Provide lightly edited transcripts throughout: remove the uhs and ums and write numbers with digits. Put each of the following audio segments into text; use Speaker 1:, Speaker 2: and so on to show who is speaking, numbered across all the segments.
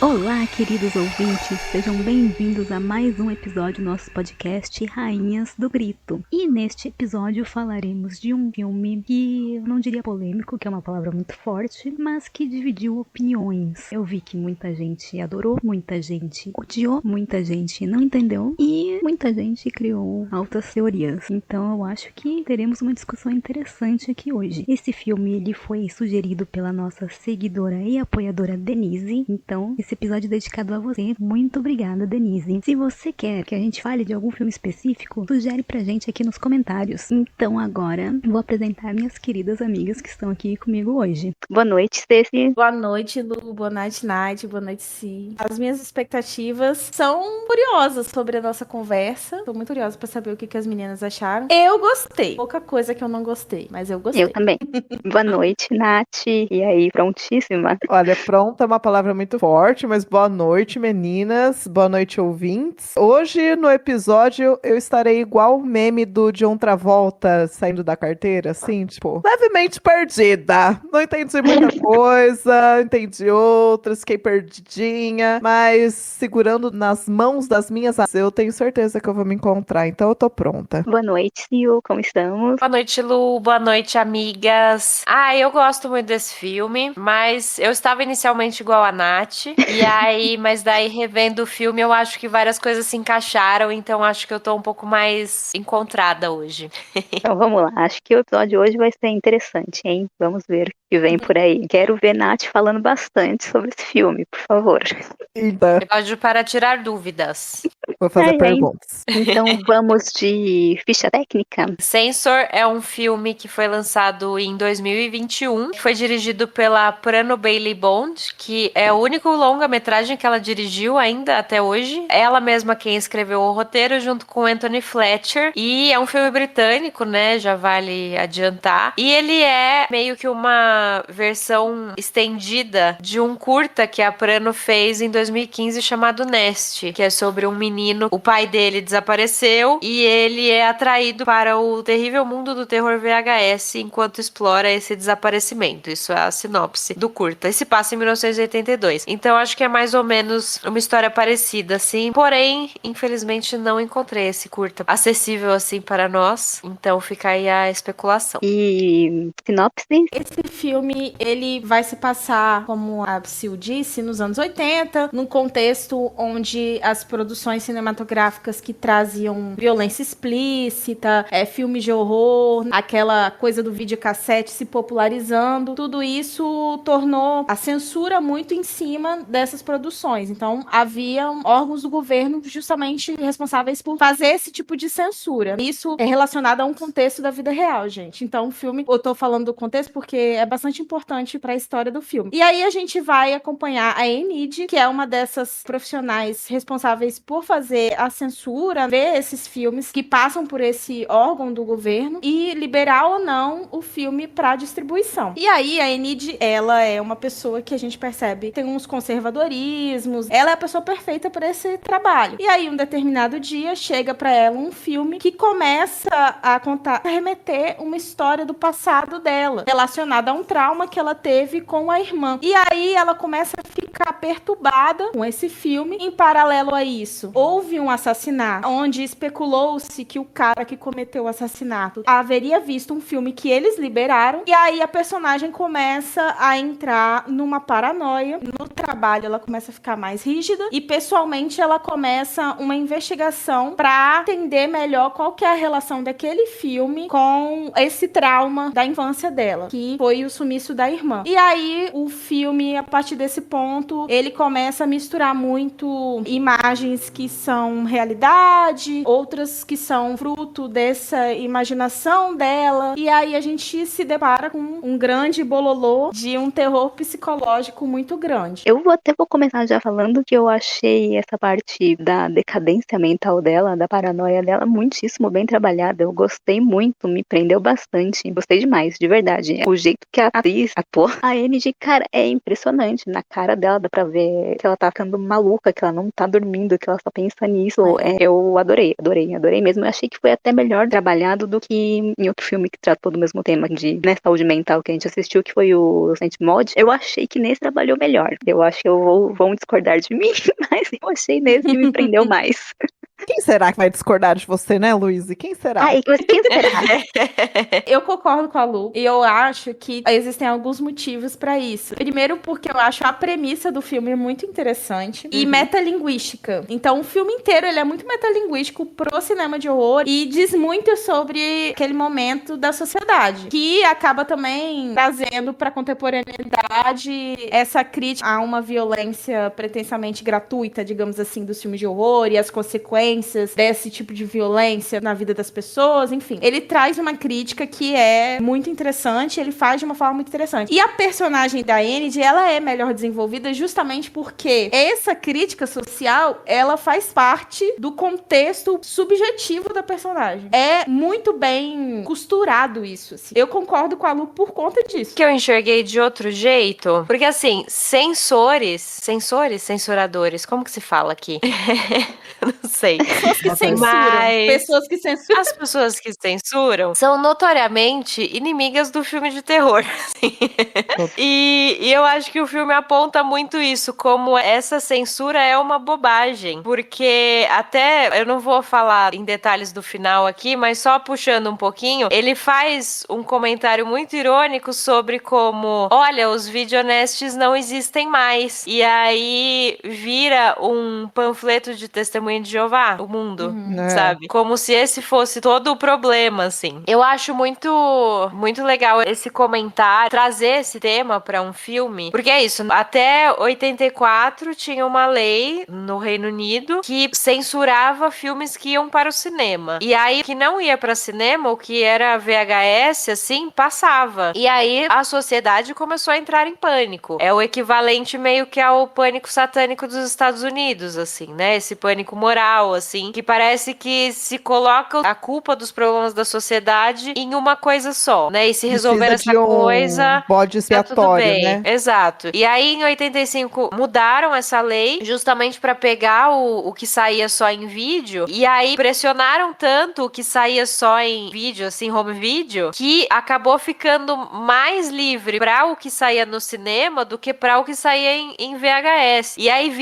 Speaker 1: Olá, queridos ouvintes, sejam bem-vindos a mais um episódio do nosso podcast Rainhas do Grito. E neste episódio falaremos de um filme que eu não diria polêmico, que é uma palavra muito forte, mas que dividiu opiniões. Eu vi que muita gente adorou, muita gente odiou, muita gente não entendeu e muita gente criou altas teorias. Então eu acho que teremos uma discussão interessante aqui hoje. Esse filme ele foi sugerido pela nossa seguidora e apoiadora Denise, então esse episódio é dedicado a você. Muito obrigada, Denise. Se você quer que a gente fale de algum filme específico, sugere pra gente aqui nos comentários. Então agora vou apresentar minhas queridas amigas que estão aqui comigo hoje. Boa noite, Ceci.
Speaker 2: Boa noite, Lu. Boa noite, Nath. Boa noite, Si. As minhas expectativas são curiosas sobre a nossa conversa. Tô muito curiosa pra saber o que as meninas acharam. Eu gostei. Pouca coisa que eu não gostei, mas eu gostei.
Speaker 1: Eu também. Boa noite, Nath. E aí, prontíssima?
Speaker 3: Olha, pronta é uma palavra muito forte, mas boa noite, meninas. Boa noite, ouvintes. Hoje, no episódio, eu estarei igual o meme do John Travolta saindo da carteira, assim, tipo, levemente perdida. Não entendi muita coisa, entendi outras, fiquei perdidinha, mas segurando nas mãos das minhas asas, eu tenho certeza que eu vou me encontrar, então eu tô pronta.
Speaker 1: Boa noite, Sil. Como estamos?
Speaker 4: Boa noite, Lu. Boa noite, amigas. Eu gosto muito desse filme, mas eu estava inicialmente igual a Nath. E aí, mas daí revendo o filme, eu acho que várias coisas se encaixaram, então acho que eu tô um pouco mais encontrada hoje.
Speaker 1: Então vamos lá. Acho que o episódio de hoje vai ser interessante, hein? Vamos ver o que vem por aí. Quero ver Nath falando bastante sobre esse filme, por favor.
Speaker 3: Eita,
Speaker 4: Episódio para tirar dúvidas.
Speaker 3: vou fazer perguntas.
Speaker 1: Então vamos de ficha técnica.
Speaker 4: Censor é um filme que foi lançado em 2021, que foi dirigido pela Prano Bailey Bond, que é o único longa-metragem que ela dirigiu ainda até hoje. Ela mesma quem escreveu o roteiro junto com Anthony Fletcher, e é um filme britânico, né, já vale adiantar. E ele é meio que uma versão estendida de um curta que a Prano fez em 2015 chamado Nest, que é sobre um menino, o pai dele desapareceu e ele é atraído para o terrível mundo do terror VHS enquanto explora esse desaparecimento. Isso é a sinopse do curta. E se passa em 1982. Então acho que é mais ou menos uma história parecida, assim. Porém, infelizmente não encontrei esse curta acessível assim para nós. Então fica aí a especulação.
Speaker 1: E sinopse?
Speaker 2: Esse filme, ele vai se passar, como a Sil disse, nos anos 80, num contexto onde as produções cinematográficas que traziam violência explícita, filmes de horror, aquela coisa do videocassete se popularizando, tudo isso tornou a censura muito em cima dessas produções. Então, havia órgãos do governo justamente responsáveis por fazer esse tipo de censura. Isso é relacionado a um contexto da vida real, gente. Então, o filme, eu tô falando do contexto porque é bastante importante para a história do filme. E aí a gente vai acompanhar a Enid, que é uma dessas profissionais responsáveis por fazer a censura, ver esses filmes que passam por esse órgão do governo e liberar ou não o filme para distribuição. E aí a Enid, ela é uma pessoa que a gente percebe tem uns conservadorismos, ela é a pessoa perfeita para esse trabalho. E aí um determinado dia chega para ela um filme que começa a contar, a remeter uma história do passado dela, relacionada a um trauma que ela teve com a irmã. E aí ela começa a ficar perturbada com esse filme. Em paralelo a isso, houve um assassinato, onde especulou-se que o cara que cometeu o assassinato haveria visto um filme que eles liberaram. E aí a personagem começa a entrar numa paranoia. No trabalho ela começa a ficar mais rígida e pessoalmente ela começa uma investigação para entender melhor qual que é a relação daquele filme com esse trauma da infância dela, que foi o sumiço da irmã. E aí o filme, a partir desse ponto, ele começa a misturar muito imagens que são realidade, outras que são fruto dessa imaginação dela. E aí a gente se depara com um grande bololô de um terror psicológico muito grande.
Speaker 1: Eu vou começar já falando que eu achei essa parte da decadência mental dela, da paranoia dela, muitíssimo bem trabalhada. Eu gostei muito, me prendeu bastante. Gostei demais, de verdade. O jeito que a atriz atuou, a Enid, cara, é impressionante. Na cara dela dá pra ver que ela tá ficando maluca, que ela não tá dormindo, que ela só pensa nisso. Eu adorei mesmo. Eu achei que foi até melhor trabalhado do que em outro filme que tratou do mesmo tema de saúde mental que a gente assistiu, que foi o Saint Maud. Eu achei que nesse trabalhou melhor. Eu acho que vão discordar de mim, mas eu achei nesse que me prendeu mais.
Speaker 3: Quem será que vai discordar de você, né, Luísa? Quem será?
Speaker 1: Ai, mas quem será?
Speaker 2: Eu concordo com a Lu, e eu acho que existem alguns motivos pra isso. Primeiro, porque eu acho a premissa do filme muito interessante e metalinguística. Então, o filme inteiro ele é muito metalinguístico pro cinema de horror e diz muito sobre aquele momento da sociedade, que acaba também trazendo pra contemporaneidade essa crítica a uma violência pretensamente gratuita, digamos assim, dos filmes de horror e as consequências desse tipo de violência na vida das pessoas, enfim. Ele traz uma crítica que é muito interessante, ele faz de uma forma muito interessante. E a personagem da Enid, ela é melhor desenvolvida justamente porque essa crítica social, ela faz parte do contexto subjetivo da personagem. É muito bem costurado isso, assim. Eu concordo com a Lu por conta disso.
Speaker 4: Que eu enxerguei de outro jeito, porque assim, censuradores, como que se fala aqui? Não sei.
Speaker 2: Pessoas que censuram.
Speaker 4: Mas
Speaker 2: Pessoas que censuram.
Speaker 4: as pessoas que censuram são notoriamente inimigas do filme de terror. Assim. E eu acho que o filme aponta muito isso, como essa censura é uma bobagem. Porque até, eu não vou falar em detalhes do final aqui, mas só puxando um pouquinho, ele faz um comentário muito irônico sobre como, olha, os videonestes não existem mais. E aí vira um panfleto de testemunho de Jeová, o mundo, sabe? Como se esse fosse todo o problema, assim. Eu acho muito, muito legal esse comentário, trazer esse tema pra um filme, porque é isso, até 84 tinha uma lei no Reino Unido que censurava filmes que iam para o cinema. E aí, que não ia para cinema, o que era VHS, assim, passava. E aí, a sociedade começou a entrar em pânico. É o equivalente meio que ao pânico satânico dos Estados Unidos, assim, né? Esse pânico moral, assim, que parece que se coloca a culpa dos problemas da sociedade em uma coisa só, né? E se resolver essa coisa,
Speaker 3: bode
Speaker 4: tá tudo
Speaker 3: expiatório,
Speaker 4: bem.
Speaker 3: né?
Speaker 4: Exato. E aí, em 85, mudaram essa lei justamente pra pegar o que saía só em vídeo. E aí, pressionaram tanto o que saía só em vídeo, assim, home video, que acabou ficando mais livre pra o que saía no cinema do que pra o que saía em VHS. E aí,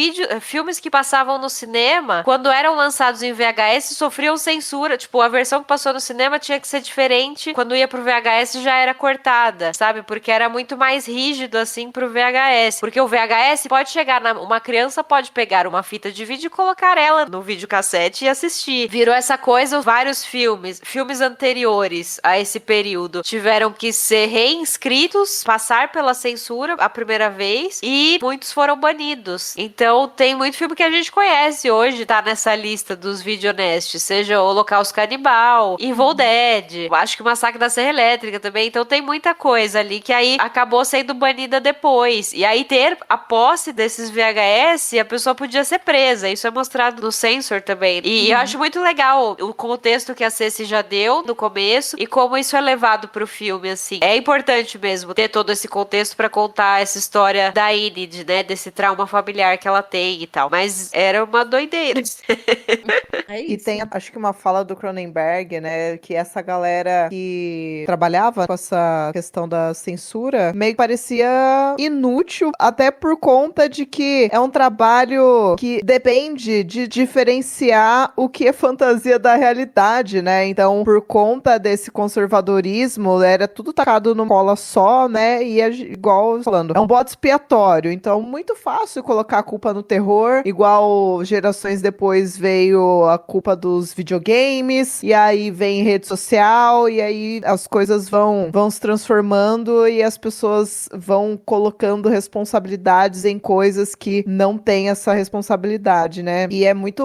Speaker 4: filmes que passavam no cinema, quando eram lançados em VHS, sofriam censura. Tipo, a versão que passou no cinema tinha que ser diferente. Quando ia pro VHS, já era cortada, sabe? Porque era muito mais rígido, assim, pro VHS. Porque o VHS pode chegar uma criança pode pegar uma fita de vídeo e colocar ela no videocassete e assistir. Virou essa coisa, vários filmes anteriores a esse período tiveram que ser reinscritos, passar pela censura a primeira vez, e muitos foram banidos. Então, tem muito filme que a gente conhece hoje, tá nessa lista dos videonestes, seja Holocausto Canibal, Evil Dead, acho que o Massacre da Serra Elétrica também. Então, tem muita coisa ali que aí acabou sendo banida depois. E aí, ter a posse desses VHS, a pessoa podia ser presa. Isso é mostrado no Censor também. E eu acho muito legal o contexto que a Ceci já deu no começo e como isso é levado pro filme, assim. É importante mesmo ter todo esse contexto pra contar essa história da Enid, né? Desse trauma familiar que ela tem e tal. Mas era uma doideira.
Speaker 2: É
Speaker 3: E
Speaker 2: isso.
Speaker 3: tem, acho que uma fala do Cronenberg, né, que essa galera que trabalhava com essa questão da censura meio que parecia inútil, até por conta de que é um trabalho que depende de diferenciar o que é fantasia da realidade, né? Então, por conta desse conservadorismo, era tudo tacado numa cola só, né? E é igual falando, é um bode expiatório. Então, muito fácil colocar a culpa no terror, igual gerações depois veio a culpa dos videogames, e aí vem rede social, e aí as coisas vão se transformando e as pessoas vão colocando responsabilidades em coisas que não têm essa responsabilidade, né? E é muito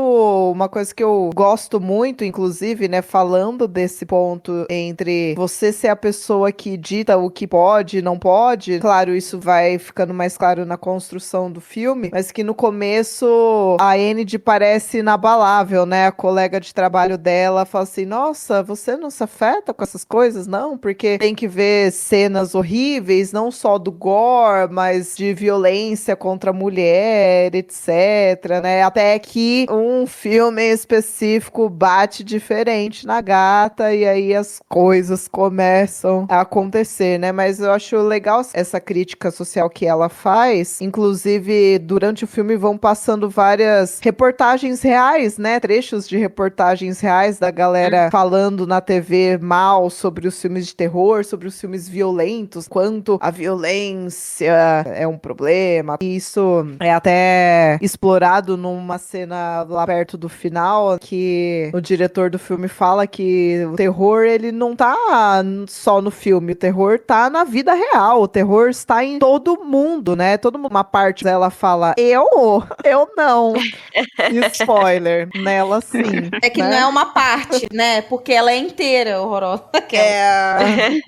Speaker 3: uma coisa que eu gosto muito, inclusive, né, falando desse ponto entre você ser a pessoa que dita o que pode e não pode. Claro, isso vai ficando mais claro na construção do filme, mas que no começo a Enid parece permanece inabalável, né? A colega de trabalho dela fala assim, nossa, você não se afeta com essas coisas, não? Porque tem que ver cenas horríveis, não só do gore, mas de violência contra a mulher, etc, né? Até que um filme específico bate diferente na gata e aí as coisas começam a acontecer, né? Mas eu acho legal essa crítica social que ela faz. Inclusive, durante o filme vão passando várias reportagens reais, né? Trechos de reportagens reais da galera falando na TV mal sobre os filmes de terror, sobre os filmes violentos, quanto a violência é um problema. Isso é até explorado numa cena lá perto do final, que o diretor do filme fala que o terror, ele não tá só no filme, o terror tá na vida real, o terror está em todo mundo, né? Todo mundo, uma parte dela fala, eu não. Spoiler, nela sim.
Speaker 2: É que
Speaker 3: né?
Speaker 2: não é uma parte, né? Porque ela é inteira horrorosa.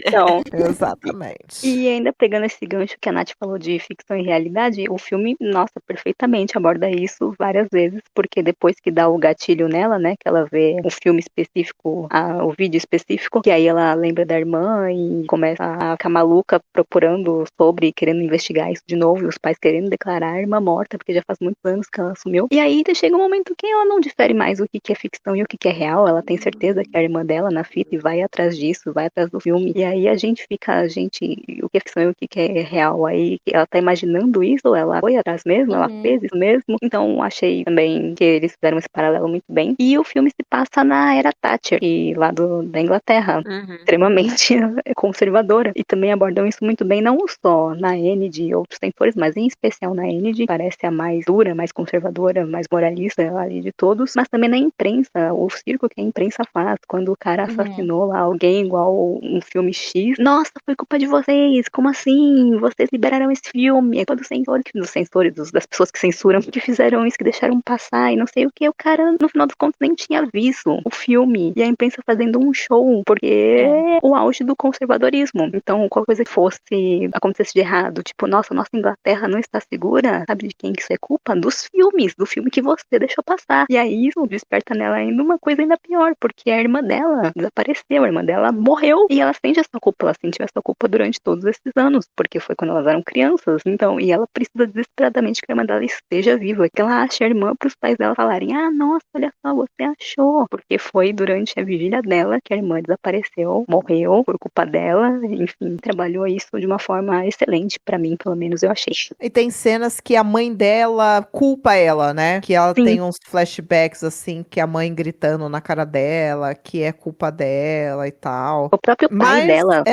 Speaker 1: Então,
Speaker 3: Exatamente.
Speaker 1: e ainda pegando esse gancho que a Nath falou de ficção e realidade, o filme, nossa, perfeitamente aborda isso várias vezes, porque depois que dá o gatilho nela, né, que ela vê o filme específico, o vídeo específico, que aí ela lembra da irmã e começa a ficar maluca procurando sobre, querendo investigar isso de novo, e os pais querendo declarar a irmã morta, porque já faz muitos anos que ela sumiu. E aí chega um momento que ela não difere mais o que é ficção e o que é real, ela tem certeza que é a irmã dela na fita e vai atrás disso, vai atrás do filme, e aí a gente fica, o que é ficção e o que é real, aí ela tá imaginando isso, ela foi atrás mesmo, ela fez isso mesmo, então achei também que eles fizeram esse paralelo muito bem, e o filme se passa na era Thatcher, e lá da Inglaterra, extremamente conservadora, e também abordam isso muito bem, não só na Enid e outros tentores, mas em especial na Enid, parece a mais dura, mais conservadora, mais moralista ali de todos, mas também na imprensa, o circo que a imprensa faz, quando o cara assassinou lá alguém igual um filme X, nossa, foi culpa de vocês, como assim? Vocês liberaram esse filme, é todo dos censores, das pessoas que censuram, que fizeram isso, que deixaram passar e não sei o que, o cara, no final dos contos, nem tinha visto o filme, e a imprensa fazendo um show, porque é o auge do conservadorismo, então qualquer coisa que acontecesse de errado, tipo, nossa Inglaterra não está segura, sabe de quem que isso é culpa? Dos filmes, do filme que você deixou passar, e aí isso desperta nela ainda uma coisa ainda pior, porque a irmã dela desapareceu, a irmã dela morreu, e ela sente essa culpa, ela sentiu essa culpa durante todos esses anos, porque foi quando elas eram crianças, então, e ela precisa desesperadamente que a irmã dela esteja viva, que ela ache a irmã para os pais dela falarem, nossa, olha só, você achou, porque foi durante a vigília dela que a irmã desapareceu, morreu por culpa dela, enfim, trabalhou isso de uma forma excelente, pra mim, pelo menos eu achei.
Speaker 3: E tem cenas que a mãe dela culpa ela, né? Que ela tem uns flashbacks, assim, que a mãe gritando na cara dela, que é culpa dela e tal.
Speaker 1: O próprio pai dela.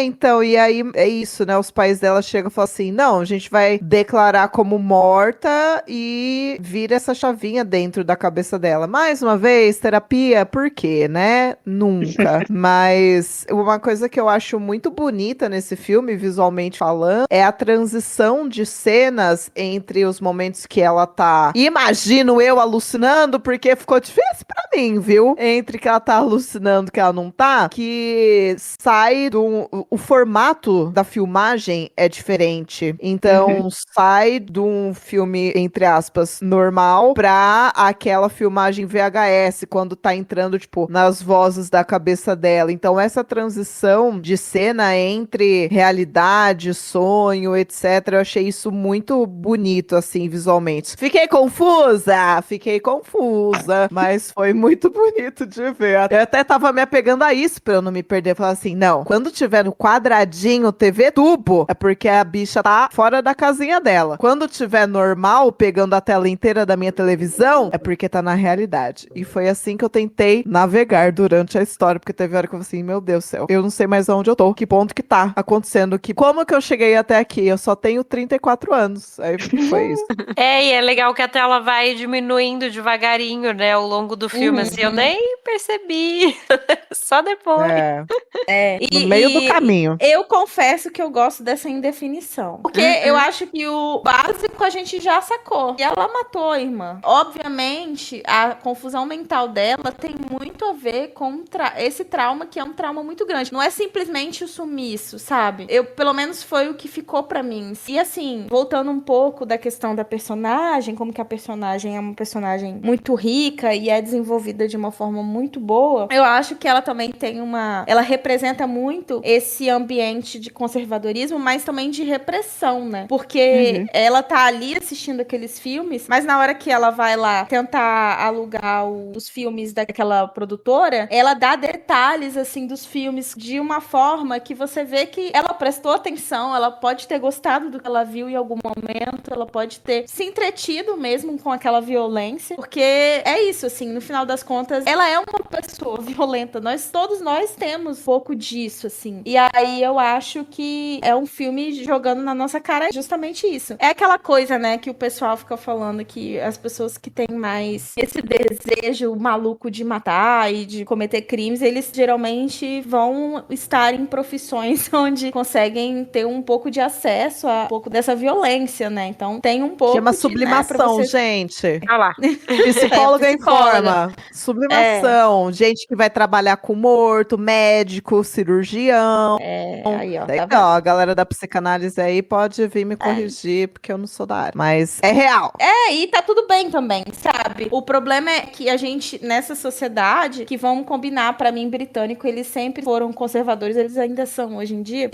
Speaker 3: Então, e aí é isso, né? Os pais dela chegam e falam assim, não, a gente vai declarar como morta e vira essa chavinha dentro da cabeça dela. Mais uma vez, terapia, por quê, né? Nunca. Mas uma coisa que eu acho muito bonita nesse filme, visualmente falando, é a transição de cenas entre os momentos que ela tá, imagino eu, alucinando, porque ficou difícil pra mim, viu? Entre que ela tá alucinando que ela não tá, que sai o formato da filmagem é diferente. Então, sai de um filme, entre aspas, normal pra aquela filmagem VHS, quando tá entrando, tipo, nas vozes da cabeça dela. Então, essa transição de cena entre realidade, sonho, etc., eu achei isso muito bonito, assim, visualmente. Fiquei confusa, mas foi muito bonito de ver. Eu até tava me apegando a isso pra eu não me perder. Falar assim, não, quando tiver no quadradinho TV tubo, é porque a bicha tá fora da casinha dela. Quando tiver normal, pegando a tela inteira da minha televisão, é porque tá na realidade. E foi assim que eu tentei navegar durante a história, porque teve hora que eu falei assim, meu Deus do céu, eu não sei mais onde eu tô, que ponto que tá acontecendo, como que eu cheguei até aqui? Eu só tenho 34 anos. Aí foi isso.
Speaker 4: E é legal que a tela vai diminuindo devagarinho, né, ao longo do filme, assim, eu nem percebi, só depois.
Speaker 3: No meio do caminho.
Speaker 2: Eu confesso que eu gosto dessa indefinição, porque eu acho que o básico a gente já sacou, e ela matou a irmã. Obviamente, a confusão mental dela tem muito a ver com esse trauma, que é um trauma muito grande. Não é simplesmente o sumiço, sabe? Pelo menos foi o que ficou pra mim. E assim, voltando um pouco da questão da personagem, como que a personagem é uma personagem muito rica e é desenvolvida de uma forma muito boa, eu acho que ela também tem ela representa muito esse ambiente de conservadorismo, mas também de repressão, né? Porque ela tá ali assistindo aqueles filmes, mas na hora que ela vai lá tentar alugar os filmes daquela produtora, ela dá detalhes, assim, dos filmes de uma forma que você vê que ela prestou atenção, ela pode ter gostado do que ela viu em algum momento, ela pode ter se entretido mesmo com aquela violência, porque é isso, assim, no final das contas, ela é uma pessoa violenta, todos nós temos um pouco disso, assim, e aí eu acho que é um filme jogando na nossa cara justamente isso. É aquela coisa, né, que o pessoal fica falando que as pessoas que têm mais esse desejo maluco de matar e de cometer crimes, eles geralmente vão estar em profissões onde conseguem ter um pouco de acesso a um pouco dessa violência, né? Então tem um pouco
Speaker 3: Chama
Speaker 2: de,
Speaker 3: sublimação,
Speaker 2: né, você...
Speaker 3: gente.
Speaker 4: Olha lá.
Speaker 3: Psicóloga
Speaker 2: psicóloga.
Speaker 3: informa. Sublimação. Gente que vai trabalhar com morto, médico, cirurgião.
Speaker 2: Aí, ó.
Speaker 3: Legal, a galera da psicanálise aí pode vir me corrigir, porque eu não sou da área. Mas é real.
Speaker 2: E tá tudo bem também, sabe? O problema é que a gente, nessa sociedade, que vamos combinar, pra mim, britânico, eles sempre foram conservadores, eles ainda são hoje em dia,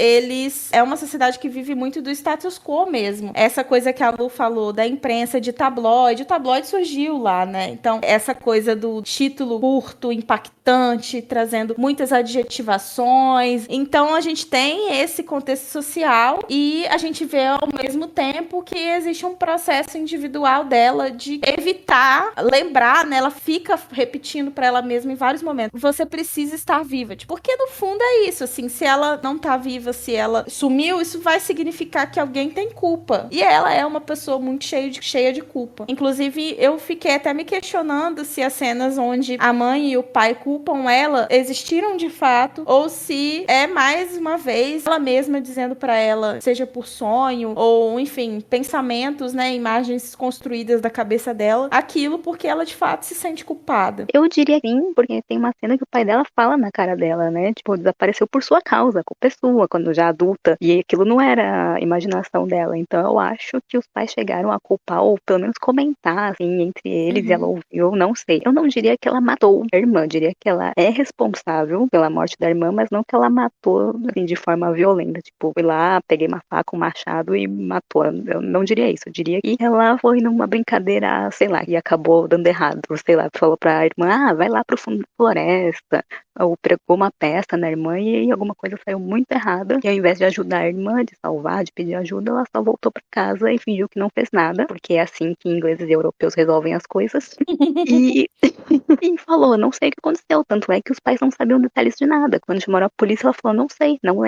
Speaker 2: é uma sociedade que vive muito do status quo mesmo. Essa coisa que a Lu falou da imprensa, de tabloide, o tabloide surgiu lá, né? Então, essa coisa do título curto, impactante, trazendo muitas adjetivações. Então, a gente tem esse contexto social e a gente vê ao mesmo tempo que existe um processo individual dela de evitar, lembrar, né? Ela fica repetindo pra ela mesma em vários momentos. Você precisa estar viva. Tipo, porque no fundo é isso, assim, se ela não tá viva, se ela sumiu, isso vai significar que alguém tem culpa. E ela é uma pessoa muito cheia de culpa. Inclusive, eu fiquei até me questionando se as cenas onde a mãe e o pai culpam ela existiram de fato, ou se é mais uma vez ela mesma dizendo pra ela, seja por sonho, ou enfim, pensamentos, né, imagens construídas da cabeça dela, aquilo porque ela de fato se sente culpada.
Speaker 1: Eu diria sim, porque tem uma cena que o pai dela fala na cara dela, né? Tipo, desapareceu por sua causa, a culpa é sua, quando já adulta. E aquilo não era a imaginação dela. Então eu acho que os pais chegaram a culpar, ou pelo menos comentar, assim, entre eles, e ela ouviu, não sei. Eu não diria que ela matou a irmã, diria que ela é responsável pela morte da irmã, mas não que ela matou, assim, de forma violenta. Tipo, fui lá, peguei uma faca, um machado e matou. Eu não diria isso. Eu diria que ela foi numa brincadeira, sei lá, e acabou dando errado. Sei lá, falou pra irmã, vai lá pro fundo da floresta. Ou pregou uma peça na irmã e alguma coisa saiu muito errada. E ao invés de ajudar a irmã, de salvar, de pedir ajuda, ela só voltou pra casa e fingiu que não fez nada. Porque é assim que ingleses e europeus resolvem as coisas. E falou, não sei o que aconteceu. Tanto é que os pais não sabiam detalhes de nada. Quando chamaram a polícia, ela falou, não sei, não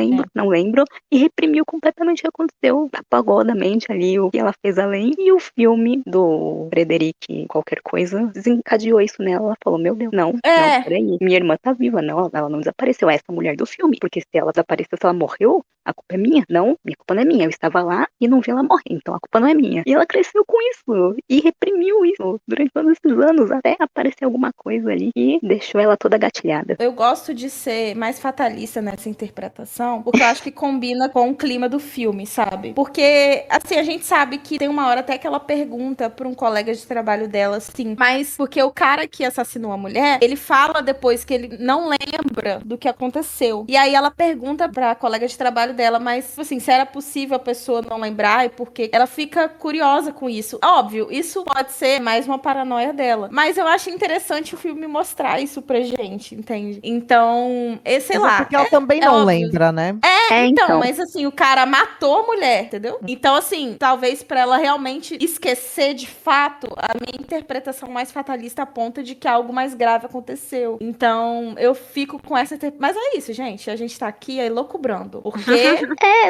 Speaker 1: lembro. E reprimiu completamente o que aconteceu. Apagou da mente ali o que ela fez além. E o filme do Frederic, qualquer coisa, desencadeou isso nela. Ela falou, meu Deus, não, peraí. Minha irmã tá viva, não, ela não desapareceu. É essa mulher do filme. Porque se ela desapareceu, se ela morreu, a culpa é minha. Não, minha culpa não é minha. Eu estava lá e não vi ela morrer. Então a culpa não é minha. E ela cresceu com isso. E reprimiu isso durante todos esses anos. Até aparecer alguma coisa ali e deixou ela toda gatilhada.
Speaker 2: Eu gosto de ser mais fatalista nessa interpretação, porque eu acho que combina com o clima do filme, sabe? Porque, assim, a gente sabe que tem uma hora até que ela pergunta pra um colega de trabalho dela, assim, mas porque o cara que assassinou a mulher, ele fala depois que ele não lembra do que aconteceu. E aí ela pergunta pra colega de trabalho dela, mas, assim, se era possível a pessoa não lembrar e porque ela fica curiosa com isso. Óbvio, isso pode ser mais uma paranoia dela, mas eu acho interessante o filme mostrar isso pra gente, entende? Então, sei lá.
Speaker 3: Porque ela também não
Speaker 2: óbvio.
Speaker 3: lembra, né?
Speaker 2: Então, mas assim, o cara matou a mulher, entendeu? Então, assim, talvez pra ela realmente esquecer de fato, a minha interpretação mais fatalista aponta de que algo mais grave aconteceu. Então, eu fico com essa Mas é isso, gente. A gente tá aqui aí loucubrando. Porque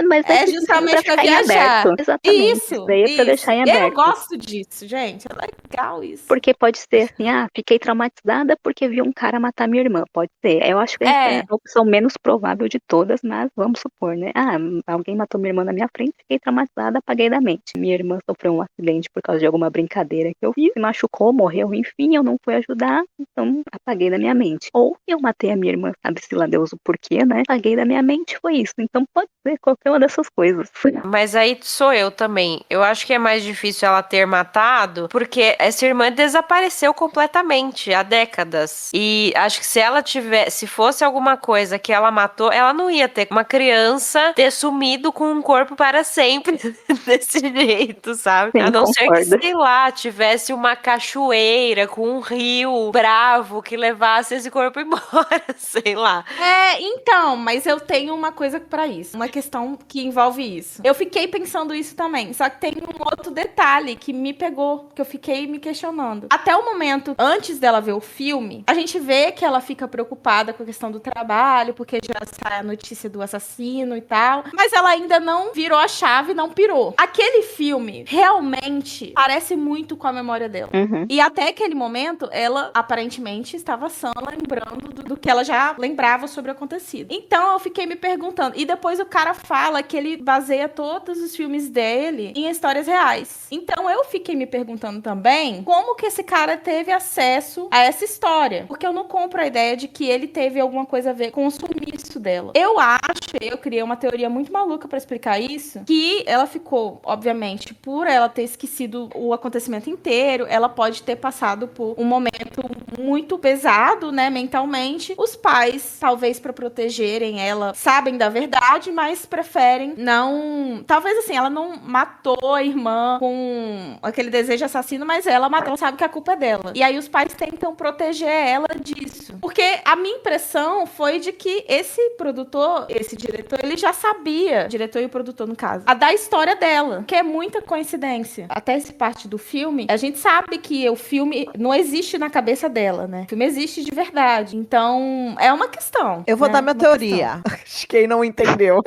Speaker 1: mas
Speaker 2: é justamente pra viajar.
Speaker 1: Exatamente.
Speaker 2: Isso.
Speaker 1: Daí é pra deixar em aberto.
Speaker 2: Eu gosto disso, gente. É legal isso.
Speaker 1: Porque pode ser assim, fiquei traumatizada porque vi um cara matar minha irmã. Pode ser. Eu acho que é a opção menos provável de todas, mas vamos supor, né? Alguém matou minha irmã na minha frente, fiquei traumatizada, apaguei da mente. Minha irmã sofreu um acidente por causa de alguma brincadeira que eu fiz, se machucou, morreu, enfim, eu não fui ajudar, então apaguei da minha mente. Ou eu matei matei a minha irmã, sabe-se lá Deus o porquê, né? Apaguei da minha mente, foi isso. Então pode ser qualquer uma dessas coisas.
Speaker 4: Mas aí sou eu também. Eu acho que é mais difícil ela ter matado, porque essa irmã desapareceu completamente há décadas. E acho que se fosse alguma coisa que ela matou, ela não ia ter uma criança ter sumido com um corpo para sempre desse jeito, sabe?
Speaker 1: Sim,
Speaker 4: A não ser que,
Speaker 1: concordo.
Speaker 4: sei lá, tivesse uma cachoeira com um rio bravo que levasse esse corpo embora, sei lá.
Speaker 2: Então, mas eu tenho uma coisa pra isso. Uma questão que envolve isso. Eu fiquei pensando isso também. Só que tem um outro detalhe que me pegou, que eu fiquei me questionando. Até o momento, antes dela ver o filme, a gente vê que ela fica preocupada com a questão do trabalho, porque já sai a notícia do assassino e tal. Mas ela ainda não virou a chave, não pirou. Aquele filme realmente parece muito com a memória dela.
Speaker 1: Uhum.
Speaker 2: E até aquele momento, ela aparentemente estava sã, lembrando do que ela já lembrava sobre o acontecido. Então eu fiquei me perguntando. E depois o cara fala que ele baseia todos os filmes dele em histórias reais. Então eu fiquei me perguntando também como que esse cara teve acesso a essa história. Porque eu não compro a ideia de que ele teve alguma coisa a ver com o sumiço dela. Eu criei uma teoria muito maluca pra explicar isso, que ela ficou, obviamente, por ela ter esquecido o acontecimento inteiro, ela pode ter passado por um momento muito pesado, né, mentalmente. Os pais, talvez pra protegerem ela, sabem da verdade, mas preferem não... Talvez, assim, ela não matou a irmã com aquele desejo assassino, mas ela matou, sabe que a culpa é dela. E aí os pais tentam proteger ela disso. Porque a minha impressão foi de que esse produtor, esse diretor, ele já sabia, o diretor e o produtor, no caso, da história dela, que é muita coincidência. Até essa parte do filme, a gente sabe que o filme não existe na cabeça dela, né? O filme existe de verdade. Então, é uma questão.
Speaker 3: Eu vou
Speaker 2: né?
Speaker 3: dar minha teoria. Quem não entendeu.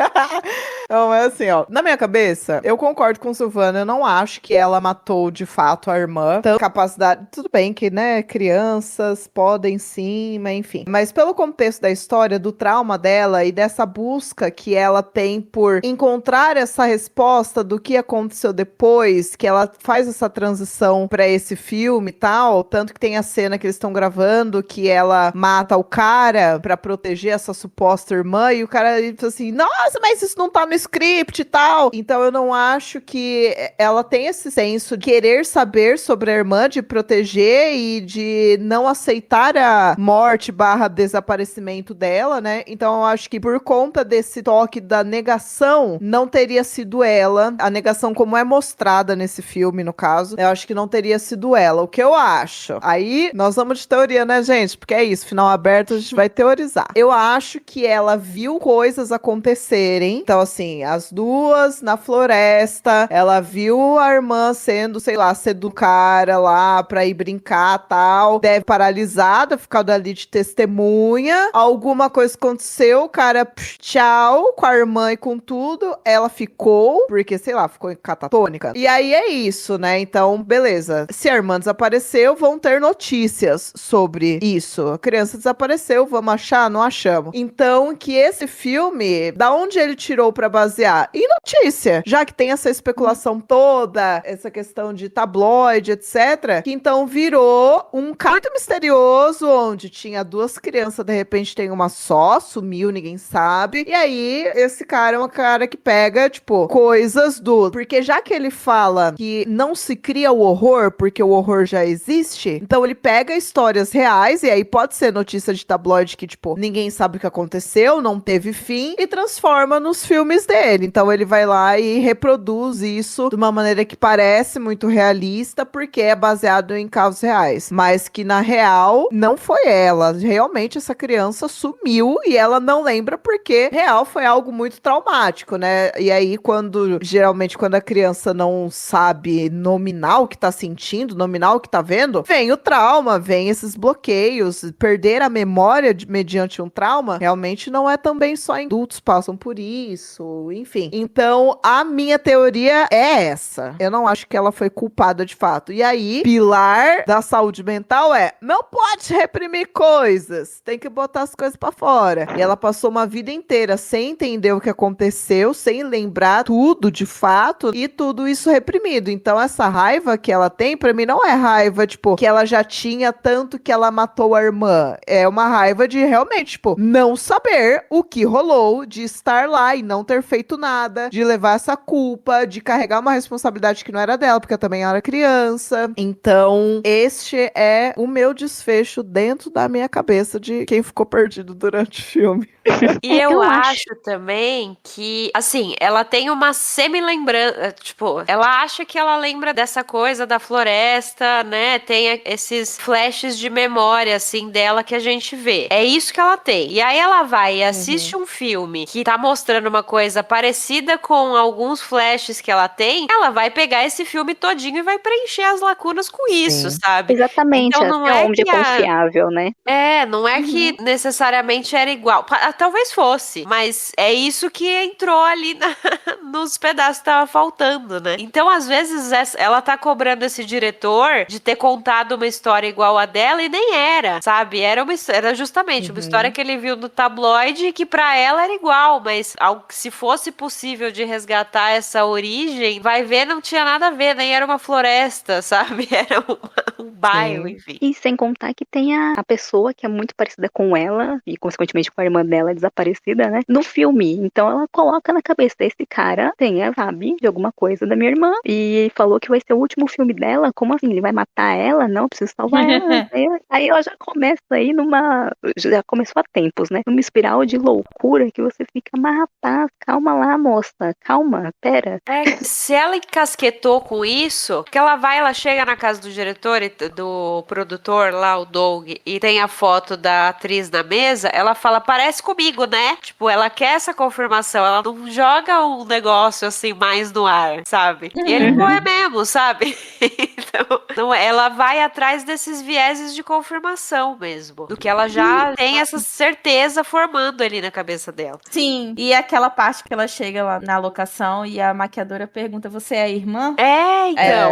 Speaker 3: Então, é assim, ó. Na minha cabeça, eu concordo com Silvana. Eu não acho que ela matou, de fato, a irmã. Tanto capacidade... Tudo bem que, né, crianças podem sim, mas enfim. Mas pelo contexto da história, do trauma dela e dessa busca que ela tem por encontrar essa resposta do que aconteceu depois, que ela faz essa transição pra esse filme e tal, tanto que tem a cena que eles estão gravando, que ela mata o cara pra proteger essa suposta irmã, e o cara diz assim, nossa, mas isso não tá no script e tal. Então eu não acho que ela tem esse senso de querer saber sobre a irmã, de proteger e de não aceitar a morte / desaparecimento dela, né? Então eu acho que por conta desse toque da negação, não teria sido ela, a negação como é mostrada nesse filme, no caso, eu acho que não teria sido ela, o que eu acho. Aí, nós vamos de teoria, né, gente? Porque é isso, final aberto, a gente vai teorizar. Eu acho que ela viu coisas acontecerem, então assim, as duas na floresta, ela viu a irmã sendo, sei lá, do cara lá pra ir brincar, tal, deve paralisada, ficado ali de testemunha, alguma coisa aconteceu, o cara, tchau, com a irmã e com tudo, ela ficou, porque, sei lá, ficou catatônica. E aí é isso, né? Então, beleza. Se a irmã desapareceu, vão ter notícias sobre isso. A criança desapareceu, vamos achar? Não achamos. Então, que esse filme, da onde ele tirou pra basear? Em notícia. Já que tem essa especulação toda, essa questão de tabloide, etc. Que então virou um caso muito misterioso, onde tinha duas crianças, de repente tem uma só, sumiu, ninguém sabe. E aí, esse cara é um cara que pega, tipo, coisas do... Porque já que ele fala que não se cria o horror, porque o horror já existe, então ele pega histórias reais, e aí pode ser notícia de tabloide que, tipo, ninguém sabe o que aconteceu, não teve fim, e transforma nos filmes dele. Então ele vai lá e reproduz isso de uma maneira que parece muito realista, porque é baseado em casos reais. Mas que, na real, não foi ela. Realmente, essa criança sumiu, e ela não lembra porque, real, foi algo muito traumático, né? E aí, geralmente, quando a criança não sabe nominar o que tá sentindo, nominar o que tá vendo, vem o trauma, vem esses bloqueios. Perder a memória mediante um trauma, realmente não é também só adultos passam por isso, isso, enfim. Então, a minha teoria é essa. Eu não acho que ela foi culpada de fato. E aí, pilar da saúde mental não pode reprimir coisas, tem que botar as coisas pra fora. E ela passou uma vida inteira sem entender o que aconteceu, sem lembrar tudo de fato, e tudo isso reprimido. Então, essa raiva que ela tem, pra mim, não é raiva, tipo, que ela já tinha tanto que ela matou a irmã. É uma raiva de realmente, tipo, não saber o que rolou, de estar lá e não ter feito nada, de levar essa culpa, de carregar uma responsabilidade que não era dela, porque eu também era criança. Então, este é o meu desfecho dentro da minha cabeça de quem ficou perdido durante o filme.
Speaker 4: E eu acho também que, assim, ela tem uma semi-lembrança, tipo, ela acha que ela lembra dessa coisa da floresta, né? Tem esses flashes de memória, assim, dela que a gente vê. É isso que ela tem. E aí ela vai e assiste um filme que tá mostrando uma coisa parecida com alguns flashes que ela tem, ela vai pegar esse filme todinho e vai preencher as lacunas com isso, sabe?
Speaker 1: Exatamente,
Speaker 4: então, não
Speaker 1: até
Speaker 4: é
Speaker 1: onde
Speaker 4: que
Speaker 1: é confiável, né?
Speaker 4: não é que necessariamente era igual. Talvez fosse, mas é isso que entrou ali nos pedaços que tava faltando, né? Então, às vezes, ela tá cobrando esse diretor de ter contado uma história igual a dela e nem era, sabe? Era justamente uma história que ele viu no tabloide e que pra ela era igual, mas se fosse possível de resgatar essa origem, vai ver, não tinha nada a ver, nem era uma floresta, sabe? Era um bairro, enfim.
Speaker 1: E sem contar que tem a pessoa que é muito parecida com ela, e consequentemente com a irmã dela desaparecida, né? No filme. Então ela coloca na cabeça desse cara, sabe, de alguma coisa da minha irmã, e falou que vai ser o último filme dela. Como assim? Ele vai matar ela? Não, eu preciso salvar ela. Aí ela já começa aí já começou há tempos, né? Numa espiral de loucura que você fica, mas rapaz, calma lá, moça. Calma, pera.
Speaker 4: Se ela encasquetou com isso, que ela chega na casa do diretor e do produtor lá, o Doug, e tem a foto da atriz na mesa, ela fala, parece comigo, né? Tipo, ela quer essa confirmação, ela não joga um negócio assim mais no ar, sabe? E ele não é mesmo, sabe? Então, ela vai atrás desses vieses de confirmação mesmo, do que ela já tem essa certeza formando ali na cabeça dela.
Speaker 2: Sim, e aquela parte que ela chega lá na locação e a maquiadora pergunta, você é a irmã?
Speaker 4: Então.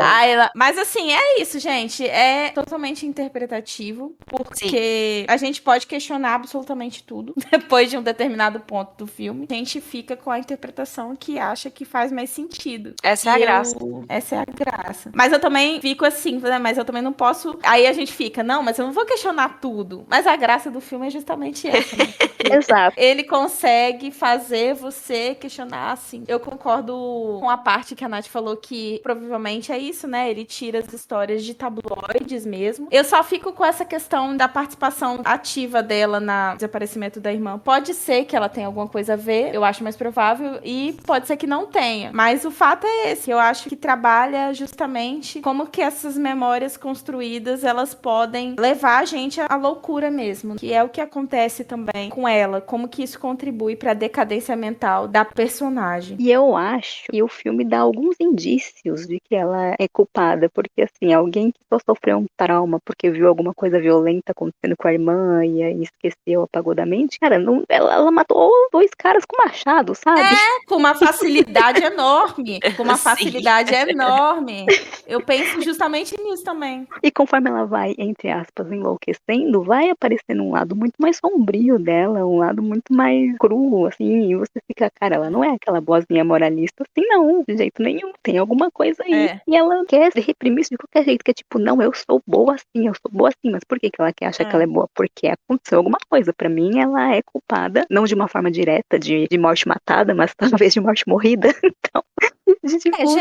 Speaker 2: Mas assim, é isso, gente. É totalmente interpretativo, porque a gente pode questionar absolutamente tudo depois de um determinado ponto do filme. A gente fica com a interpretação que acha que faz mais sentido.
Speaker 4: Essa é a graça.
Speaker 2: Essa é a graça. Mas eu também fico assim, né? Mas eu também não posso... Aí a gente fica, não, mas eu não vou questionar tudo. Mas a graça do filme é justamente essa, né?
Speaker 1: Exato.
Speaker 2: Ele consegue fazer você questionar, assim. Eu concordo com a parte que a Nath falou que provavelmente é isso, né? Ele tira as histórias de tabloides mesmo. Eu só fico com essa questão da participação ativa dela no desaparecimento da irmã. Pode ser que ela tenha alguma coisa a ver, eu acho mais provável, e pode ser que não tenha. Mas o fato é esse, eu acho que trabalha justamente como que essas memórias construídas, elas podem levar a gente à loucura mesmo, que é o que acontece também com ela, como que isso contribui para a decadência mental da personagem.
Speaker 1: E eu acho que o filme dá alguns indícios de que ela é culpada, porque assim, alguém que só sofreu um trauma porque viu alguma coisa violenta acontecendo com a irmã e aí esqueceu, apagou da mente, cara, ela matou 2 caras com machado, sabe?
Speaker 2: Com uma facilidade enorme. Com uma facilidade enorme. Eu penso justamente nisso também.
Speaker 1: E conforme ela vai, entre aspas, enlouquecendo, vai aparecendo um lado muito mais sombrio dela, um lado muito mais cru, assim, e você fica, cara, ela não é aquela boazinha moralista assim, não, de jeito nenhum, tem alguma coisa aí. E ela quer se reprimir isso de qualquer jeito, que é tipo, não, eu sou boa assim, mas por que ela quer achar que ela é boa? Porque aconteceu alguma coisa, pra mim ela é culpada, não de uma forma direta, de morte matada, mas talvez de morte morrida, então...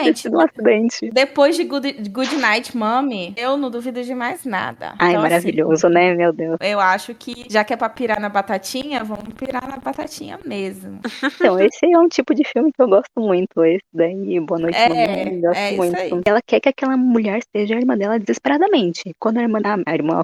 Speaker 2: gente,
Speaker 1: do acidente.
Speaker 2: Depois de Good Night Mommy, eu não duvido de mais nada.
Speaker 1: Ai,
Speaker 2: então,
Speaker 1: maravilhoso,
Speaker 2: assim,
Speaker 1: né, meu Deus.
Speaker 2: Eu acho que, já que é pra pirar na batatinha, vamos pirar na batatinha mesmo.
Speaker 1: Então, esse é um tipo de filme que eu gosto muito, esse daí, Boa Noite, Mamãe, gosto muito.
Speaker 2: Isso aí.
Speaker 1: Ela quer que aquela mulher seja a irmã dela desesperadamente. Quando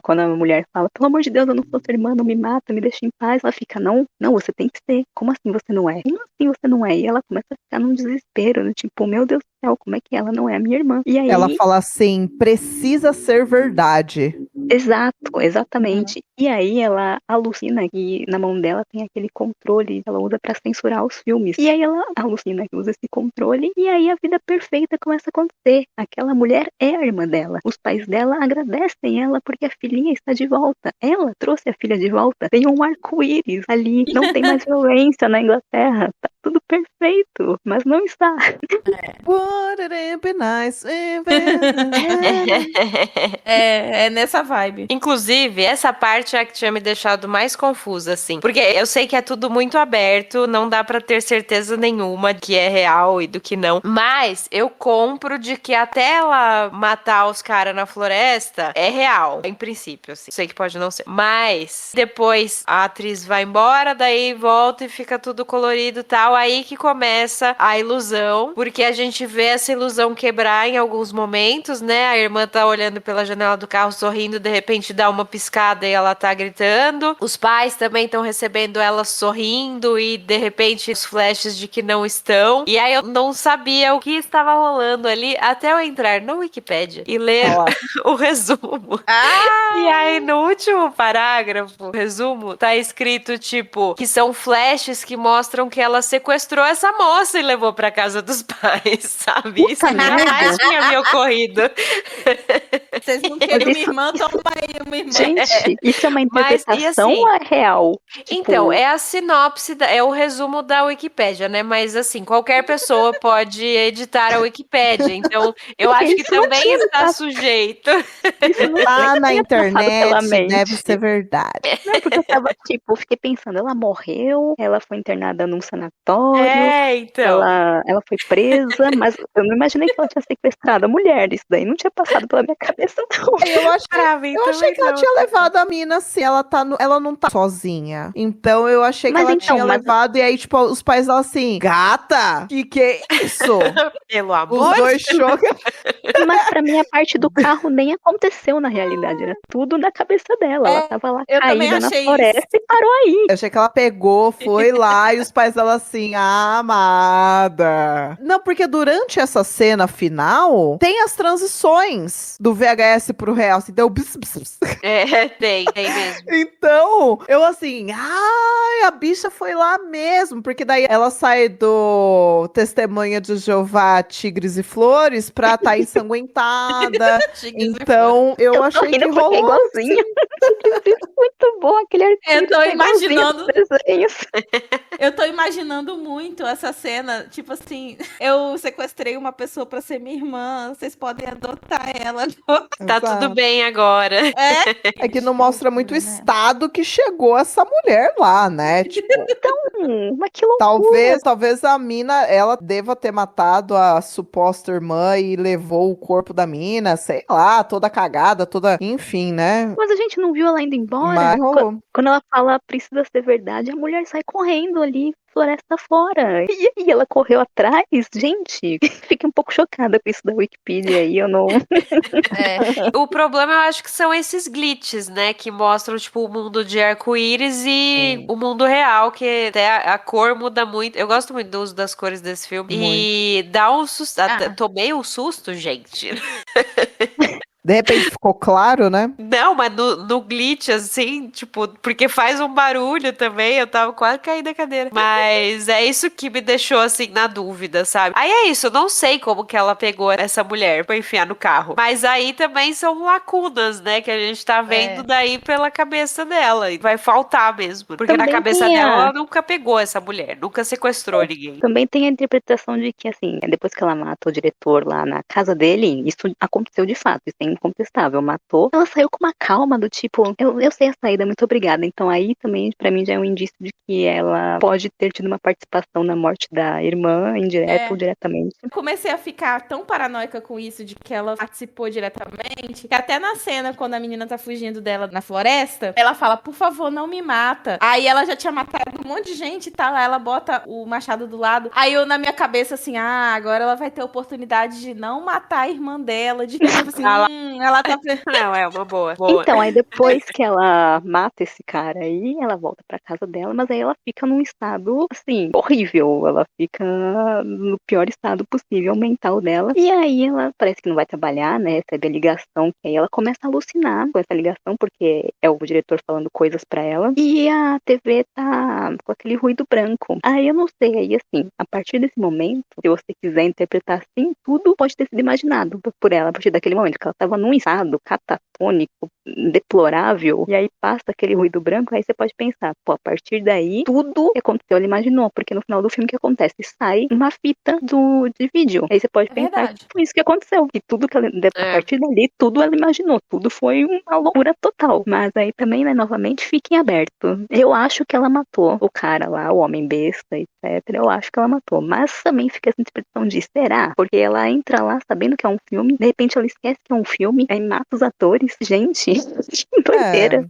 Speaker 1: quando a mulher fala, pelo amor de Deus, eu não sou sua irmã, não me mata, me deixa em paz, ela fica, não, você tem que ser. Como assim você não é? Como assim você não é? E ela começa a ficar num desespero, né? Tipo, meu Deus do céu, como é que ela não é a minha irmã? E aí...
Speaker 3: Ela fala assim, precisa ser verdade.
Speaker 1: Exato, exatamente. E aí ela alucina que na mão dela tem aquele controle que ela usa pra censurar os filmes. E aí ela alucina que usa esse controle e aí a vida perfeita começa a acontecer. Aquela mulher é a irmã dela. Os pais dela agradecem ela porque a filhinha está de volta. Ela trouxe a filha de volta. Tem um arco-íris ali. Não tem mais violência na Inglaterra. Tá tudo perfeito, mas não está.
Speaker 3: Wouldn't it be nice if
Speaker 2: É nessa vibe.
Speaker 4: Inclusive, essa parte é a que tinha me deixado mais confusa, assim. Porque eu sei que é tudo muito aberto, não dá pra ter certeza nenhuma que é real e do que não. Mas eu compro de que até ela matar os caras na floresta é real, em princípio, assim. Sei que pode não ser. Mas depois a atriz vai embora, daí volta e fica tudo colorido e tal. Aí que começa a ilusão, porque a gente vê essa ilusão quebrar em alguns momentos, né? A irmã tá olhando pela janela do carro sorrindo, de repente dá uma piscada e ela tá gritando. Os pais também estão recebendo ela sorrindo e de repente os flashes de que não estão. E aí eu não sabia o que estava rolando ali até eu entrar na Wikipédia e ler o resumo. E aí no último parágrafo, o resumo, tá escrito tipo que são flashes que mostram que ela sequestrou essa moça e levou pra casa dos pais, sabe? Isso jamais tinha me ocorrido.
Speaker 2: Vocês não querem uma irmã, toma aí uma irmã.
Speaker 1: Gente, isso é uma interpretação
Speaker 4: assim,
Speaker 1: ou é real?
Speaker 4: Então, é a sinopse, é o resumo da Wikipédia, né? Mas assim, qualquer pessoa pode editar a Wikipédia. Então, eu acho que também está sujeito.
Speaker 3: Lá na
Speaker 1: tinha passado pela
Speaker 3: internet
Speaker 1: mente.
Speaker 3: deve ser verdade.
Speaker 1: Não, porque eu tava, tipo, fiquei pensando, ela morreu, ela foi internada num sanatório,
Speaker 4: Então.
Speaker 1: ela foi presa, mas eu não imaginei que ela tinha sequestrado a mulher. Isso daí não tinha passado pela minha cabeça, não.
Speaker 3: Eu achei que ela tinha levado a mina assim, ela não tá sozinha. Então eu achei que
Speaker 1: Mas
Speaker 3: ela
Speaker 1: então,
Speaker 3: tinha
Speaker 1: mas-
Speaker 3: levado, e aí, tipo, os pais dela assim, gata, que é isso?
Speaker 4: Pelo amor
Speaker 3: Os dois chocam.
Speaker 1: Mas pra mim a parte do carro nem aconteceu na realidade, era tudo na cabeça dela. Ela tava lá
Speaker 2: eu também
Speaker 1: caída na
Speaker 2: achei
Speaker 1: floresta e parou aí.
Speaker 3: Eu achei que ela pegou, foi lá, e os pais dela assim, amada. Não, porque durante essa cena final, tem as transições do VHS pro real, assim, deu
Speaker 4: tem mesmo.
Speaker 3: Então, eu assim, ai, a bicha foi lá mesmo, porque daí ela sai do Testemunha de Jeová, Tigres e Flores, pra tá ensanguentada. Então, eu
Speaker 1: tô
Speaker 3: achei que
Speaker 1: rindo porque é
Speaker 3: rolou.
Speaker 1: igualzinho. Muito bom aquele arquivo.
Speaker 2: Eu tô imaginando.
Speaker 1: Desenhos.
Speaker 2: Eu tô imaginando muito essa cena, tipo assim, eu sequestrei uma pessoa pra ser minha irmã, vocês podem adotar ela.
Speaker 4: Tá tudo bem agora.
Speaker 3: É que não mostra muito o estado que chegou essa mulher lá, né? Tipo,
Speaker 1: Mas que loucura.
Speaker 3: talvez a mina, ela deva ter matado a suposta irmã e levou o corpo da mina, sei lá, toda cagada, toda, enfim, né?
Speaker 1: Mas a gente não viu ela indo embora.
Speaker 3: Mas rolou.
Speaker 1: Quando ela fala precisa ser verdade, a mulher sai correndo ali, floresta fora. E aí ela correu atrás. Gente, fiquei um pouco chocada com isso da Wikipedia aí. Eu não.
Speaker 4: O problema eu acho que são esses glitches, né? Que mostram, tipo, o mundo de arco-íris e o mundo real, que até a cor muda muito. Eu gosto muito do uso das cores desse filme. E dá um susto. Tomei um susto, gente.
Speaker 3: De repente ficou claro, né?
Speaker 4: Não, mas no glitch, assim, tipo, porque faz um barulho também, eu tava quase caindo da cadeira. Mas é isso que me deixou, assim, na dúvida, sabe? Aí é isso, eu não sei como que ela pegou essa mulher pra enfiar no carro. Mas aí também são lacunas, né, que a gente tá vendo daí pela cabeça dela. E vai faltar mesmo. Porque
Speaker 1: Também
Speaker 4: na cabeça
Speaker 1: tinha.
Speaker 4: dela, ela nunca pegou essa mulher, nunca sequestrou ninguém.
Speaker 1: Também tem a interpretação de que, assim, depois que ela mata o diretor lá na casa dele, isso aconteceu de fato, isso é incontestável. Matou, ela saiu com uma calma do tipo, eu sei a saída, muito obrigada. Então aí também, pra mim, já é um indício de que ela pode ter tido uma participação na morte da irmã, indireta ou diretamente.
Speaker 2: Eu comecei a ficar tão paranoica com isso, de que ela participou diretamente, que até na cena, quando a menina tá fugindo dela na floresta, ela fala, por favor, não me mata. Aí ela já tinha matado um monte de gente e tal, aí ela bota o machado do lado. Aí eu, na minha cabeça, assim, agora ela vai ter a oportunidade de não matar a irmã dela, de tipo assim, Ela tá...
Speaker 4: Não, é uma boa. Boa.
Speaker 1: Então, aí depois que ela mata esse cara aí, ela volta pra casa dela, mas aí ela fica num estado, assim, horrível. Ela fica no pior estado possível mental dela. E aí ela parece que não vai trabalhar, né? Recebe a ligação, que aí ela começa a alucinar com essa ligação, porque é o diretor falando coisas pra ela. E a TV tá com aquele ruído branco. Aí eu não sei, aí assim, a partir desse momento, se você quiser interpretar assim, tudo pode ter sido imaginado por ela, a partir daquele momento, que ela tava num estado catatônico, deplorável, e aí passa aquele ruído branco, aí você pode pensar, pô, a partir daí, tudo que aconteceu, ela imaginou, porque no final do filme o que acontece? Sai uma fita de vídeo. Aí você pode pensar
Speaker 2: verdade.
Speaker 1: que foi isso que aconteceu, que tudo que ela, a partir dali, tudo ela imaginou, tudo foi uma loucura total. Mas aí também, né, novamente, fica em aberto. Eu acho que ela matou o cara lá, o homem besta, etc. Eu acho que ela matou. Mas também fica essa interpretação de será? Porque ela entra lá sabendo que é um filme, de repente ela esquece que é um filme, aí mata os atores. Gente, que doideira.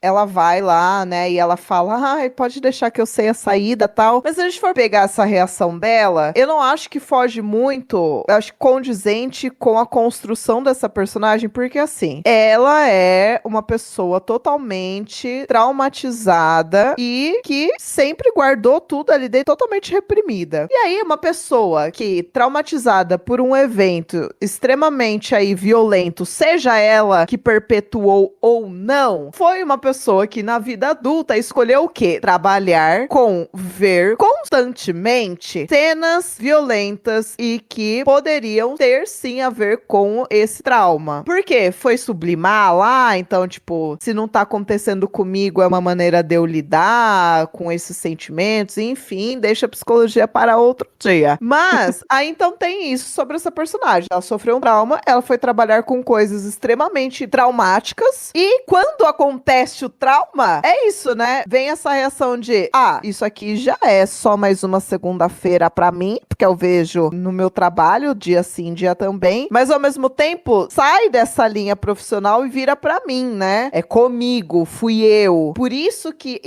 Speaker 3: Ela vai lá, né, e ela fala, pode deixar que eu sei a saída e tal. Mas se a gente for pegar essa reação dela, eu não acho que foge muito, eu acho condizente com a construção dessa personagem, porque assim, ela é uma pessoa totalmente traumatizada e que sempre guardou tudo ali dentro totalmente reprimida. E aí, uma pessoa que, traumatizada por um evento extremamente aí violento, seja ela que perpetuou ou não, foi uma pessoa que na vida adulta escolheu o quê? Trabalhar com ver constantemente cenas violentas e que poderiam ter sim a ver com esse trauma. Por quê? Foi sublimar lá, então tipo, se não tá acontecendo comigo é uma maneira de eu lidar com esses sentimentos, enfim, deixa a psicologia para outro dia. Mas, aí então tem isso sobre essa personagem. Ela sofreu um trauma, ela foi trabalhar com coisas extremamente traumáticas e quando acontece o trauma, é isso, né? Vem essa reação de, isso aqui já é só mais uma segunda-feira pra mim, porque eu vejo no meu trabalho, dia sim, dia também, mas ao mesmo tempo, sai dessa linha profissional e vira pra mim, né? É comigo, fui eu. Por isso que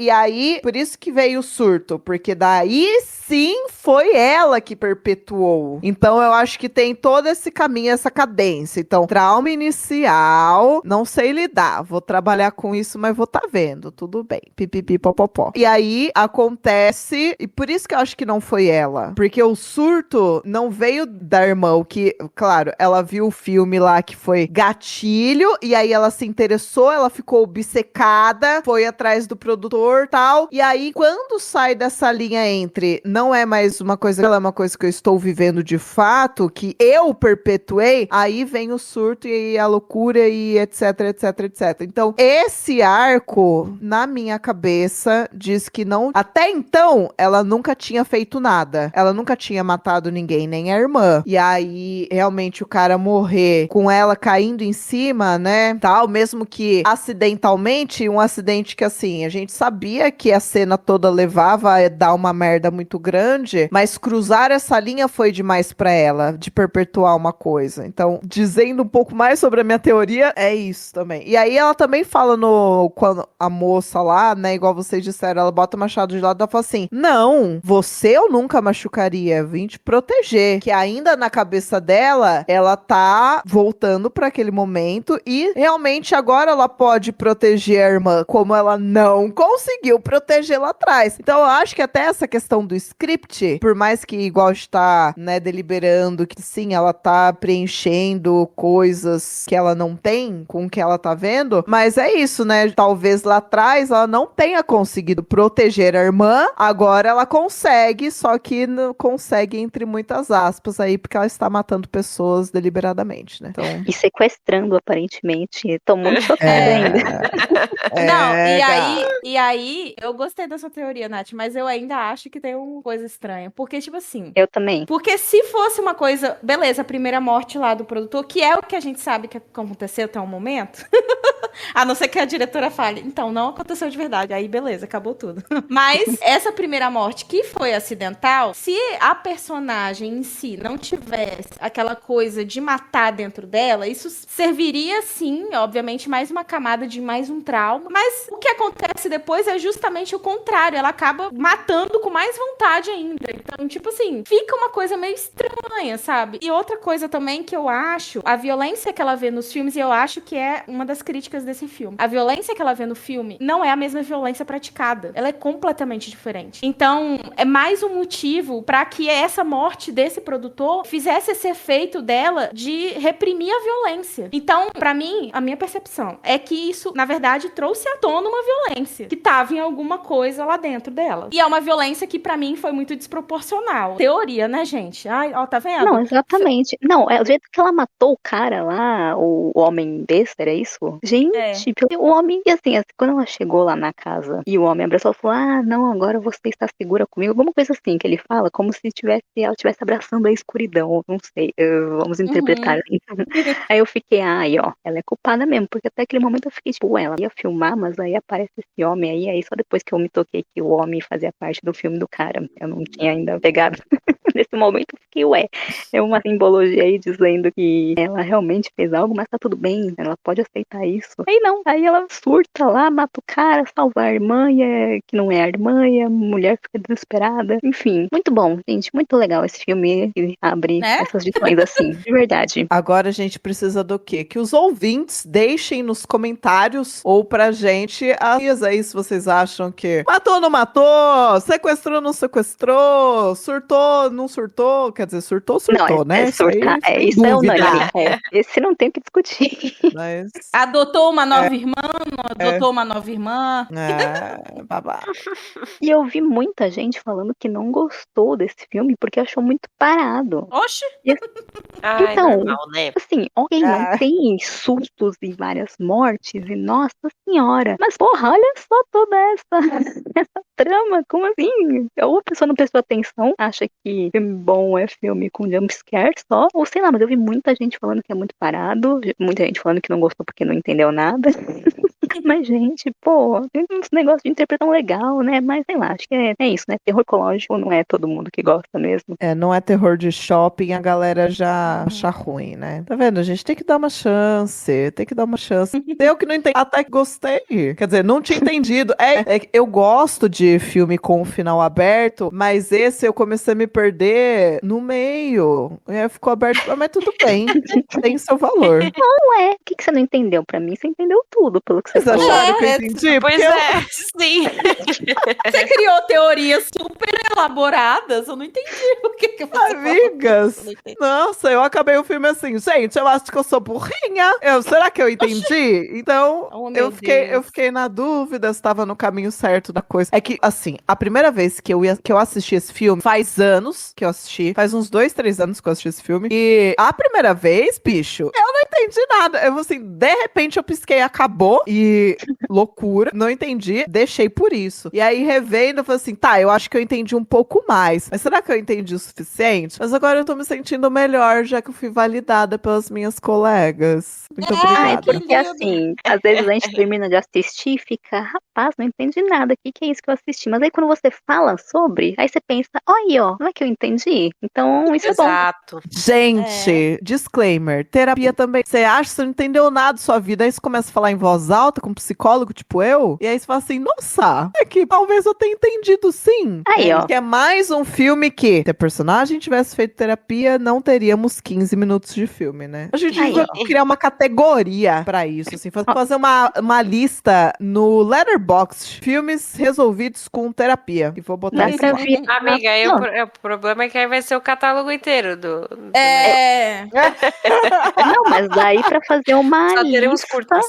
Speaker 3: veio o surto, porque daí sim foi ela que perpetuou. Então eu acho que tem todo esse caminho, essa cadência. Então, trauma inicial, não sei lidar, vou trabalhar com isso, mas vou tá vendo, tudo bem. Pipipi, popopó. E aí acontece, e por isso que eu acho que não foi ela, porque o surto não veio da irmã, o que, claro, ela viu o filme lá que foi gatilho, e aí ela se interessou, ela ficou obcecada, foi atrás do produtor e tal, e aí quando sai dessa linha entre não é mais uma coisa, ela é uma coisa que eu estou vivendo de fato, que eu perpetuei, aí vem o surto e a loucura e etc, etc, etc. Então, esse arco, na minha cabeça, diz que não, até então, ela nunca tinha feito nada. Ela nunca tinha matado ninguém, nem a irmã. E aí, realmente, o cara morrer com ela caindo em cima, né, tal, mesmo que acidentalmente, um acidente que, assim, a gente sabia que a cena toda levava a dar uma merda muito grande, mas cruzar essa linha foi demais pra ela, de perpetuar uma coisa. Então, dizendo um pouco mais sobre a minha teoria, é isso também. E aí, ela também fala quando a moça lá, né, igual vocês disseram, ela bota o machado de lado e ela fala assim, não, você eu nunca machucaria, vim te proteger, que ainda na cabeça dela, ela tá voltando pra aquele momento e realmente agora ela pode proteger a irmã, como ela não conseguiu proteger lá atrás. Então eu acho que até essa questão do script, por mais que igual está, né, deliberando que sim, ela tá preenchendo coisas que ela não tem com o que ela tá vendo, mas é isso, né, talvez lá atrás ela não tenha conseguido proteger a irmã, agora ela consegue, só que não consegue entre muitas aspas aí, porque ela está matando pessoas deliberadamente, né? Então...
Speaker 1: E sequestrando, aparentemente. Tô muito chocada ainda.
Speaker 2: Não, e aí, eu gostei dessa teoria, Nath, mas eu ainda acho que tem uma coisa estranha. Porque, tipo assim...
Speaker 1: Eu também.
Speaker 2: Porque se fosse uma coisa... Beleza, a primeira morte lá do produtor, que é o que a gente sabe que aconteceu até o momento... A não ser que a diretora fale, então, não aconteceu de verdade. Aí, beleza, acabou tudo. Mas essa primeira morte que foi acidental, se personagem em si não tivesse aquela coisa de matar dentro dela, isso serviria, sim, obviamente, mais uma camada de mais um trauma. Mas o que acontece depois é justamente o contrário. Ela acaba matando com mais vontade ainda. Então, tipo assim, fica uma coisa meio estranha, sabe? E outra coisa também que eu acho, a violência que ela vê nos filmes, e eu acho que é uma das críticas desse filme. A violência que ela vê no filme não é a mesma violência praticada. Ela é completamente diferente. Então, é mais um motivo pra que essa morte desse produtor fizesse esse efeito dela de reprimir a violência. Então, pra mim, a minha percepção é que isso, na verdade, trouxe à tona uma violência que tava em alguma coisa lá dentro dela. E é uma violência que pra mim foi muito desproporcional. Teoria, né, gente? Ai, ó, tá vendo?
Speaker 1: Não, exatamente. Não, é o jeito que ela matou o cara lá, o homem besta, era isso? Gente, o homem, e assim, quando ela chegou lá na casa e o homem abraçou, ela falou, ah, não, agora você está segura comigo, alguma coisa assim que ele fala, como se ela estivesse abraçando a escuridão, não sei, vamos interpretar. Aí eu fiquei, ai, ó, ela é culpada mesmo, porque até aquele momento eu fiquei, tipo, ela ia filmar, mas aí aparece esse homem aí só depois que eu me toquei que o homem fazia parte do filme do cara, eu não tinha ainda pegado. Nesse momento eu fiquei, ué, é uma simbologia aí dizendo que ela realmente fez algo, mas tá tudo bem, ela pode aceitar isso. Aí não, aí ela surta lá, mata o cara, salva a irmã, que não é a irmã, e a mulher fica desesperada. Enfim, muito bom, gente, muito legal esse filme, que abre essas lições assim, de verdade.
Speaker 3: Agora a gente precisa do quê? Que os ouvintes deixem nos comentários ou pra gente aí se vocês acham que matou ou não matou, sequestrou ou não sequestrou, surtou, não surtou, quer dizer, surtou,
Speaker 1: não,
Speaker 3: né?
Speaker 1: Surtar, isso é unânime. Esse não tem o que discutir.
Speaker 3: Mas...
Speaker 2: Adotou uma nova irmã, não adotou uma nova irmã.
Speaker 3: Babá.
Speaker 1: E eu vi muita gente falando que não gostou desse filme porque achou muito parado.
Speaker 2: Oxe!
Speaker 1: Então,
Speaker 4: normal, né?
Speaker 1: assim, ok, não tem sustos e várias mortes e nossa senhora. Mas, porra, olha só toda essa trama, como assim? Ou a pessoa não prestou atenção, acha que filme bom é filme com jumpscare só, ou sei lá, mas eu vi muita gente falando que é muito parado, muita gente falando que não gostou porque não entendeu nada. Mas, gente, pô, tem uns negócios de interpretação legal, né? Mas, sei lá, acho que é isso, né? Terror ecológico não é todo mundo que gosta mesmo.
Speaker 3: Não é terror de shopping, a galera já acha ruim, né? Tá vendo? A gente tem que dar uma chance, Eu que não entendi, até que gostei. Quer dizer, não tinha entendido. Eu gosto de filme com o final aberto, mas esse eu comecei a me perder no meio. Ficou aberto, mas tudo bem, tem seu valor.
Speaker 1: Não o que você não entendeu? Pra mim, você entendeu tudo, pelo que você
Speaker 3: Vocês acharam que eu entendi?
Speaker 4: Pois sim.
Speaker 2: Você criou teorias super elaboradas, eu não entendi o que você
Speaker 3: Amigas, nossa, eu acabei o filme assim, gente, eu acho que eu sou burrinha. Será que eu entendi? Então, eu fiquei na dúvida se estava no caminho certo da coisa. É que, assim, a primeira vez que eu assisti esse filme, faz anos que eu assisti, faz uns 2, 3 anos que eu assisti esse filme, e a primeira vez, bicho, eu não entendi nada. Eu, assim, de repente eu pisquei, acabou, e loucura, não entendi, deixei por isso. E aí, revendo, eu falei assim, tá, eu acho que eu entendi um pouco mais, mas será que eu entendi o suficiente? Mas agora eu tô me sentindo melhor, já que eu fui validada pelas minhas colegas. Muito obrigada.
Speaker 1: Porque assim, às vezes a gente termina de assistir e fica, rapaz, não entendi nada, o que é isso que eu assisti? Mas aí quando você fala sobre, aí você pensa, olha, ó, não é que eu entendi? Então, isso é bom.
Speaker 4: Exato.
Speaker 3: Gente, disclaimer, terapia também. Você acha que você não entendeu nada da sua vida, aí você começa a falar em voz alta com um psicólogo, tipo eu, e aí você fala assim, nossa, é que talvez eu tenha entendido sim.
Speaker 1: Aí, ó.
Speaker 3: Que é mais um filme que, se a personagem tivesse feito terapia, não teríamos 15 minutos de filme, né? A gente vai criar uma categoria pra isso, assim, fazer uma lista no Letterboxd, filmes resolvidos com terapia. E vou botar isso lá.
Speaker 4: Amiga, o problema é que aí vai ser o catálogo inteiro do...
Speaker 1: Não, mas daí pra fazer uma
Speaker 4: Só teremos curtas.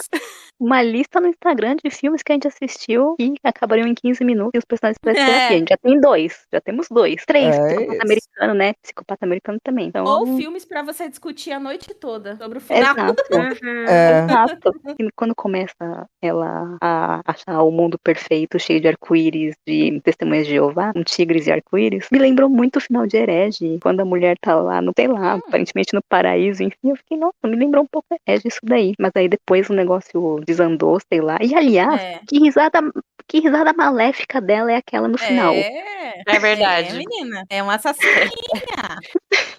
Speaker 1: Uma lista no Instagram de filmes que a gente assistiu e acabariam em 15 minutos e os personagens parecem terapia. A gente já tem 2, já temos 2. 3, Psicopata Americano, né? Psicopata Americano também. Então...
Speaker 2: Ou filmes pra você discutir a noite toda sobre o final.
Speaker 1: Exato. E quando começa ela a achar o mundo perfeito, cheio de arco-íris, de testemunhas de Jeová, com tigres e arco-íris, me lembrou muito o final de Herege, quando a mulher tá lá, não sei lá, aparentemente no paraíso, enfim, eu fiquei, nossa, me lembrou um pouco Herege isso daí. Mas aí depois o negócio desandou, sei lá. E aliás, que risada Que risada maléfica dela é aquela no final.
Speaker 4: É verdade.
Speaker 2: menina. É uma assassininha.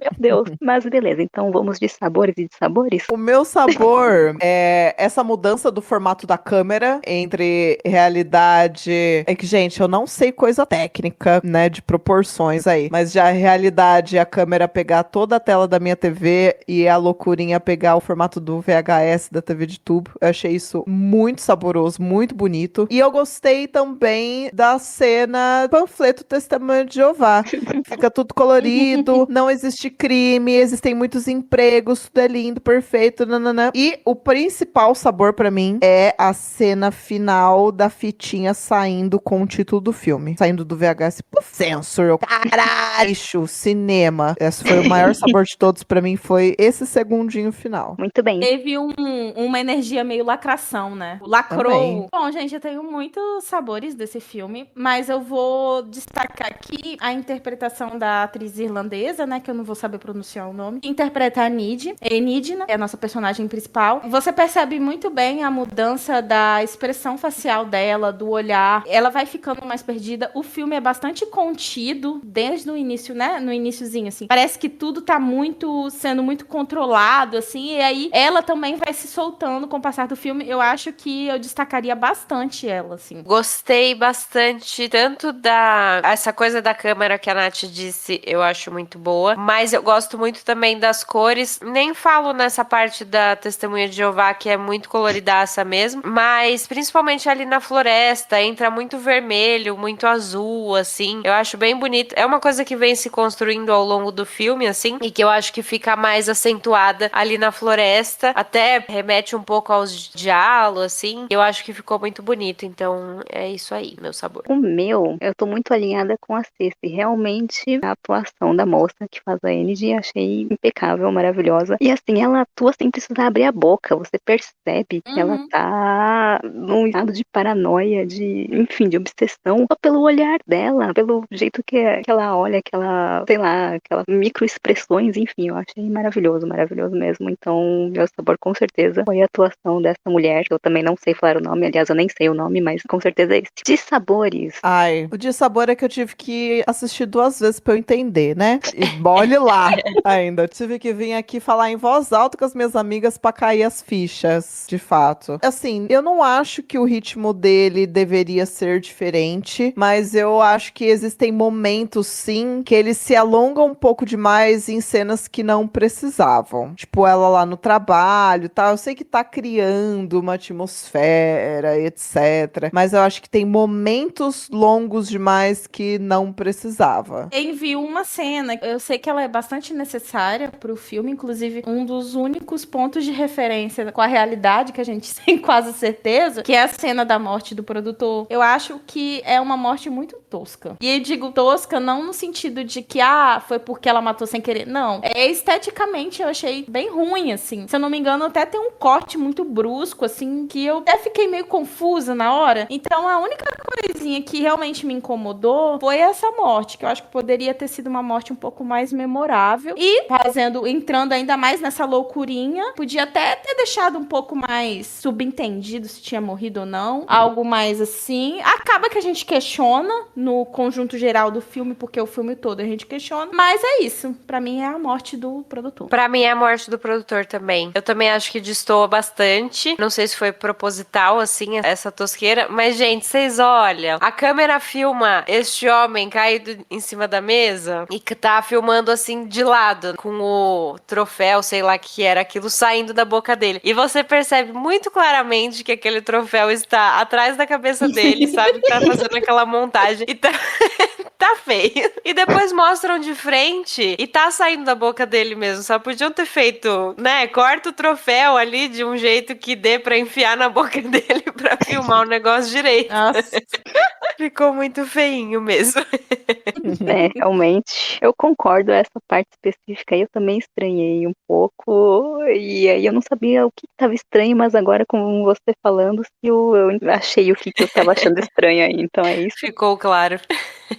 Speaker 1: Meu Deus. Mas beleza, então vamos de sabores e de sabores.
Speaker 3: O meu sabor é essa mudança do formato da câmera entre realidade. É que, gente, eu não sei coisa técnica, né, de proporções aí. Mas já a realidade, a câmera pegar toda a tela da minha TV e a loucurinha pegar o formato do VHS da TV de tubo. Eu achei isso muito saboroso, muito bonito. E eu gostei também da cena panfleto Testemunho de Jeová. Fica tudo colorido, não existe crime, existem muitos empregos, tudo é lindo, perfeito, nananã. E o principal sabor pra mim é a cena final da fitinha saindo com o título do filme. Saindo do VHS pro sensor. Caralho, cinema. Esse foi o maior sabor de todos pra mim, foi esse segundinho final.
Speaker 1: Muito bem.
Speaker 2: Teve uma energia meio lacração, né? Lacrou.
Speaker 3: Também.
Speaker 2: Bom, gente, eu tenho muitos sabores desse filme, mas eu vou destacar aqui a interpretação da atriz irlandesa, né? Que eu não vou saber pronunciar o nome. Que interpreta a Enidna, é a nossa personagem principal. Você percebe muito bem a mudança da expressão facial dela, do olhar. Ela vai ficando mais perdida. O filme é bastante contido desde o início, né? No iniciozinho, assim. Parece que tudo tá sendo muito controlado, assim. E aí, ela também vai se soltando com o passar do filme. Eu acho que eu destacaria bastante ela, assim.
Speaker 4: Gostei bastante, tanto essa coisa da câmera que a Nath disse, eu acho muito boa, mas eu gosto muito também das cores, nem falo nessa parte da Testemunha de Jeová, que é muito coloridaça mesmo, mas principalmente ali na floresta, entra muito vermelho, muito azul, assim, eu acho bem bonito, é uma coisa que vem se construindo ao longo do filme, assim, e que eu acho que fica mais acentuada ali na floresta, até remete um pouco aos diálogos, assim, eu acho que ficou muito bonito, então é isso aí, meu sabor.
Speaker 1: O meu, eu tô muito alinhada com a Ceci. Realmente, a atuação da moça que faz a Enid, achei impecável, maravilhosa. E assim, ela atua sem precisar abrir a boca. Você percebe que ela tá num estado de paranoia, enfim, de obsessão, só pelo olhar dela, pelo jeito que ela olha, sei lá, aquelas microexpressões, enfim, eu achei maravilhoso, maravilhoso mesmo. Então, meu sabor com certeza foi a atuação dessa mulher, que eu também não sei falar o nome, aliás, eu nem sei o nome, mas com certeza é esse. De sabores.
Speaker 3: Ai, o de sabor é que eu tive que assistir 2 vezes pra eu entender, né? E olhe lá ainda. Eu tive que vir aqui falar em voz alta com as minhas amigas pra cair as fichas, de fato. Assim, eu não acho que o ritmo dele deveria ser diferente, mas eu acho que existem momentos, sim, que ele se alonga um pouco demais em cenas que não precisavam. Tipo, ela lá no trabalho e tal. Eu sei que tá criando uma atmosfera, etc. Mas eu acho que tem momentos longos demais que não precisava.
Speaker 2: Enviou uma cena, eu sei que ela é bastante necessária pro filme, inclusive um dos únicos pontos de referência com a realidade que a gente tem quase certeza, que é a cena da morte do produtor. Eu acho que é uma morte muito tosca. E eu digo tosca não no sentido de que, foi porque ela matou sem querer. Não. Esteticamente eu achei bem ruim, assim. Se eu não me engano, até tem um corte muito brusco, assim, que eu até fiquei meio confusa na hora. Então, a única coisinha que realmente me incomodou foi essa morte, que eu acho que poderia ter sido uma morte um pouco mais memorável. E entrando ainda mais nessa loucurinha, podia até ter deixado um pouco mais subentendido se tinha morrido ou não. Algo mais assim. Acaba que a gente questiona no conjunto geral do filme, porque o filme todo a gente questiona. Mas é isso. Pra mim é a morte do produtor.
Speaker 4: Pra mim é a morte do produtor também. Eu também acho que destoa bastante. Não sei se foi proposital, assim, essa tosqueira. Mas, gente, vocês olham. A câmera filma este homem caído em cima da mesa e que tá filmando, assim, de lado, com o troféu, sei lá o que era aquilo, saindo da boca dele. E você percebe muito claramente que aquele troféu está atrás da cabeça dele, sabe? Tá fazendo aquela montagem. E tá feio. E depois mostram de frente e tá saindo da boca dele mesmo. Só podiam ter feito, né? Corta o troféu ali de um jeito que dê pra enfiar na boca dele pra filmar o negócio direito.
Speaker 2: Nossa.
Speaker 4: Ficou muito feinho mesmo.
Speaker 1: Realmente. Eu concordo, essa parte específica aí eu também estranhei um pouco. E aí eu não sabia o que estava estranho, mas agora com você falando, eu achei o que eu estava achando estranho aí. Então é isso.
Speaker 4: Ficou claro.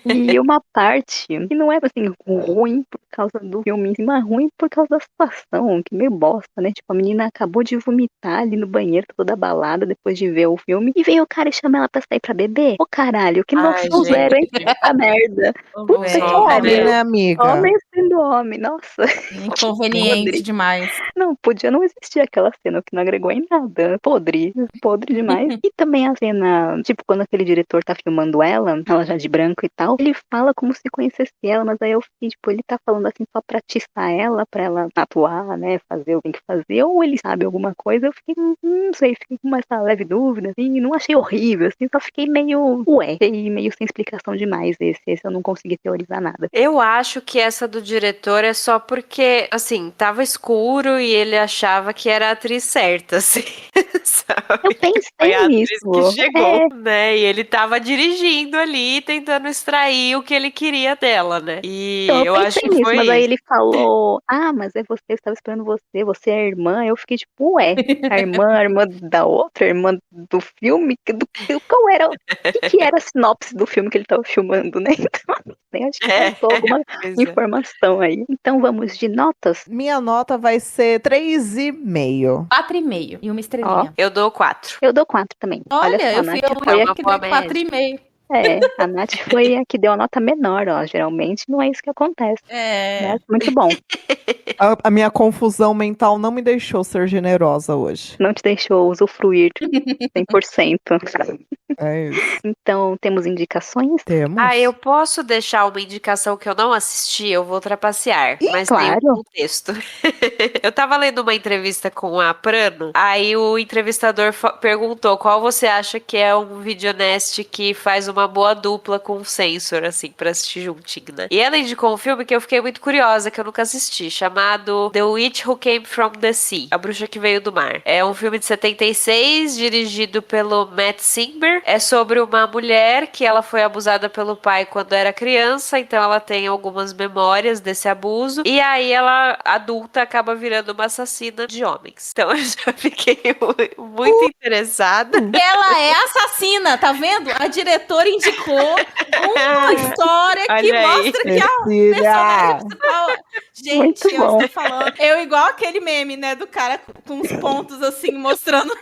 Speaker 1: E li uma parte que não é assim ruim por causa do filme em si, mas ruim por causa da situação, que meio bosta, né? Tipo, a menina acabou de vomitar ali no banheiro, toda balada, depois de ver o filme, e veio o cara e chama ela pra sair pra beber. Ô caralho, que noção zero, hein? Puta merda. Puta que
Speaker 3: Homem, né,
Speaker 1: pariu.
Speaker 3: amiga?
Speaker 1: Homem sendo homem, nossa.
Speaker 2: Inconveniente demais.
Speaker 1: Não, podia não existir aquela cena, que não agregou em nada. Podre demais. E também a cena, tipo, quando aquele diretor tá filmando ela já de branco e tal, ele fala como se conhecesse ela, mas aí eu fiquei, tipo, ele tá falando assim só pra atiçar ela, pra ela atuar, né, fazer o que tem que fazer, ou ele sabe alguma coisa. Eu fiquei, não sei, fiquei com essa leve dúvida, assim, não achei horrível, assim, só fiquei meio, fiquei meio sem explicação demais esse eu não consegui teorizar nada.
Speaker 4: Eu acho que essa do diretor é só porque, assim, tava escuro e ele achava que era a atriz certa, assim, sabe?
Speaker 1: Eu pensei
Speaker 4: Foi a atriz
Speaker 1: nisso.
Speaker 4: que chegou, né? E ele tava dirigindo ali, tentando extrair o que ele queria dela, né? E
Speaker 1: Então,
Speaker 4: eu acho
Speaker 1: pensei
Speaker 4: que
Speaker 1: nisso,
Speaker 4: foi
Speaker 1: mas aí
Speaker 4: isso.
Speaker 1: ele falou, mas é você, eu estava esperando você é a irmã. Eu fiquei tipo, a irmã da outra, a irmã do filme, qual era, o que era a sinopse do filme que ele estava filmando, né? Então, acho que faltou alguma
Speaker 4: Pois é.
Speaker 1: informação aí. Então vamos de notas?
Speaker 3: Minha nota vai ser 3,5.
Speaker 2: 4,5 e uma estrelinha.
Speaker 4: Eu dou 4.
Speaker 1: Eu dou 4 também.
Speaker 2: Olha,
Speaker 1: só,
Speaker 2: eu
Speaker 1: a
Speaker 2: fui
Speaker 1: Nath
Speaker 2: a
Speaker 1: foi
Speaker 2: única
Speaker 1: a
Speaker 2: que
Speaker 4: boa
Speaker 2: deu
Speaker 4: média.
Speaker 2: 4,5.
Speaker 1: a Nath foi a que deu a nota menor, ó. Geralmente não é isso que acontece. Né? Muito bom.
Speaker 3: A minha confusão mental não me deixou ser generosa hoje.
Speaker 1: Não te deixou usufruir 100%.
Speaker 3: É isso.
Speaker 1: Então, temos indicações?
Speaker 3: Temos.
Speaker 4: Eu posso deixar uma indicação que eu não assisti, eu vou trapacear, mas
Speaker 1: claro.
Speaker 4: tem um contexto. Eu tava lendo uma entrevista com a Prano, aí o entrevistador perguntou qual você acha que é um videonest que faz uma boa dupla com um sensor, assim, pra assistir juntinho, né? E ela indicou um filme que eu fiquei muito curiosa, que eu nunca assisti, chamado The Witch Who Came From The Sea, A Bruxa que Veio do Mar. É um filme de 76, dirigido pelo Matt Simber. É sobre uma mulher que ela foi abusada pelo pai quando era criança, então ela tem algumas memórias desse abuso, e aí ela, adulta, acaba virando uma assassina de homens. Então eu já fiquei muito interessada.
Speaker 2: Ela é assassina, tá vendo? A diretora indicou uma história que
Speaker 4: Olha aí.
Speaker 2: mostra que a personagem principal... Gente,
Speaker 1: Muito
Speaker 2: eu
Speaker 1: bom.
Speaker 2: estou falando. Eu igual aquele meme, né, do cara com os pontos assim, mostrando...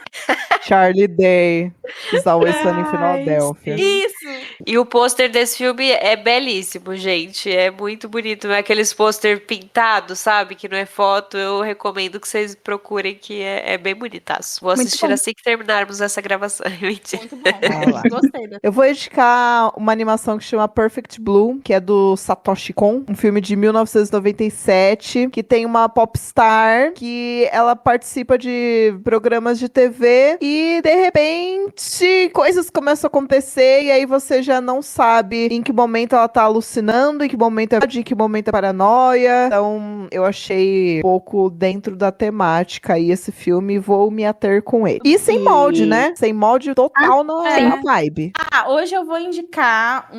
Speaker 3: Charlie Day, is always sunny em Filadélfia.
Speaker 2: Isso!
Speaker 4: E o pôster desse filme é belíssimo, gente. É muito bonito. Não é aqueles pôster pintados, sabe? Que não é foto. Eu recomendo que vocês procurem, que é bem bonitaço. Vou
Speaker 1: Muito
Speaker 4: assistir
Speaker 1: bom.
Speaker 4: assim que terminarmos essa gravação. Mentira.
Speaker 2: Muito bom.
Speaker 3: Vai lá.
Speaker 2: Gostei dessa.
Speaker 3: Eu vou indicar uma animação que chama Perfect Blue, que é do Satoshi Kon, um filme de 1997, que tem uma popstar que ela participa de programas de TV e, de repente, coisas começam a acontecer e aí você já não sabe em que momento ela tá alucinando, em que momento é verdade, em que momento é paranoia. Então, eu achei um pouco dentro da temática aí esse filme e vou me ater com ele. E sem molde, né? Sem molde total na vibe.
Speaker 2: Hoje eu vou indicar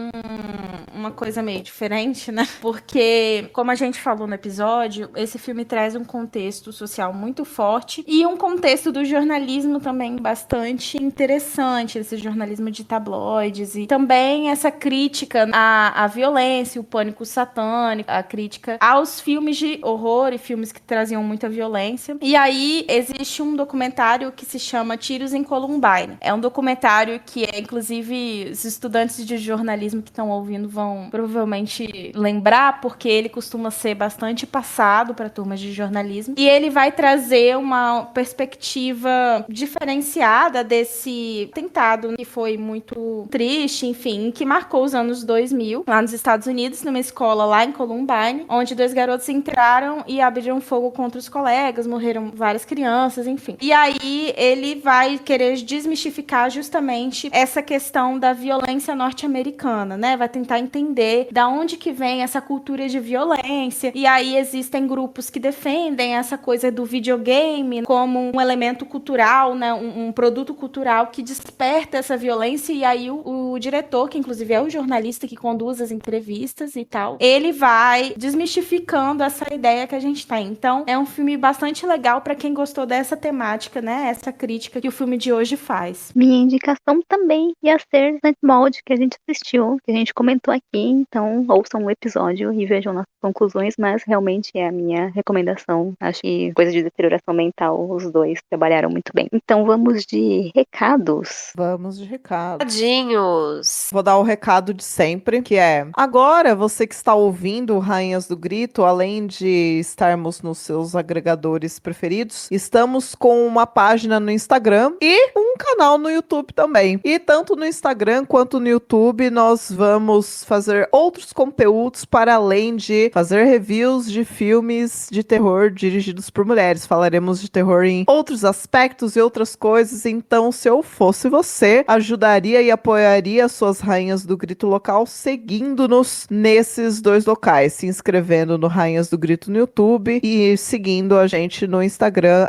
Speaker 2: uma coisa meio diferente, né? Porque, como a gente falou no episódio, esse filme traz um contexto social muito forte e um contexto do jornalismo também bastante interessante, esse jornalismo de tabloides e também essa crítica à violência, o pânico satânico, a crítica aos filmes de horror e filmes que traziam muita violência. E aí existe um documentário que se chama Tiros em Columbine. É um documentário que inclusive, os estudantes de jornalismo que estão ouvindo vão provavelmente lembrar, porque ele costuma ser bastante passado para turmas de jornalismo. E ele vai trazer uma perspectiva diferenciada desse atentado que foi muito triste, enfim, que marcou os anos 2000, lá nos Estados Unidos, numa escola lá em Columbine, onde 2 garotos entraram e abriram fogo contra os colegas, morreram várias crianças, enfim. E aí ele vai querer desmistificar justamente essa questão da violência norte-americana, né? Vai tentar entender da onde que vem essa cultura de violência. E aí aí existem grupos que defendem essa coisa do videogame como um elemento cultural, né, um produto cultural que desperta essa violência, e aí o diretor, que inclusive é o jornalista que conduz as entrevistas e tal, ele vai desmistificando essa ideia que a gente tem. Então, é um filme bastante legal pra quem gostou dessa temática, né, essa crítica que o filme de hoje faz.
Speaker 1: Minha indicação também ia ser Nightmare, que a gente assistiu, que a gente comentou aqui, então ouçam um episódio e vejam nossas conclusões, mas realmente é a minha recomendação. Acho que coisa de deterioração mental, os dois trabalharam muito bem. Então vamos de recados.
Speaker 3: Vamos de recado.
Speaker 4: Tadinhos.
Speaker 3: Vou dar o recado de sempre, que é: agora você que está ouvindo Rainhas do Grito, além de estarmos nos seus agregadores preferidos, estamos com uma página no Instagram e um canal no YouTube também. E tanto no Instagram quanto no YouTube nós vamos fazer outros conteúdos para além de fazer reviews de filmes de terror dirigidos por mulheres. Falaremos de terror em outros aspectos e outras coisas. Então, se eu fosse você, ajudaria e apoiaria suas Rainhas do Grito local seguindo-nos nesses dois locais, se inscrevendo no Rainhas do Grito no YouTube e seguindo a gente no Instagram,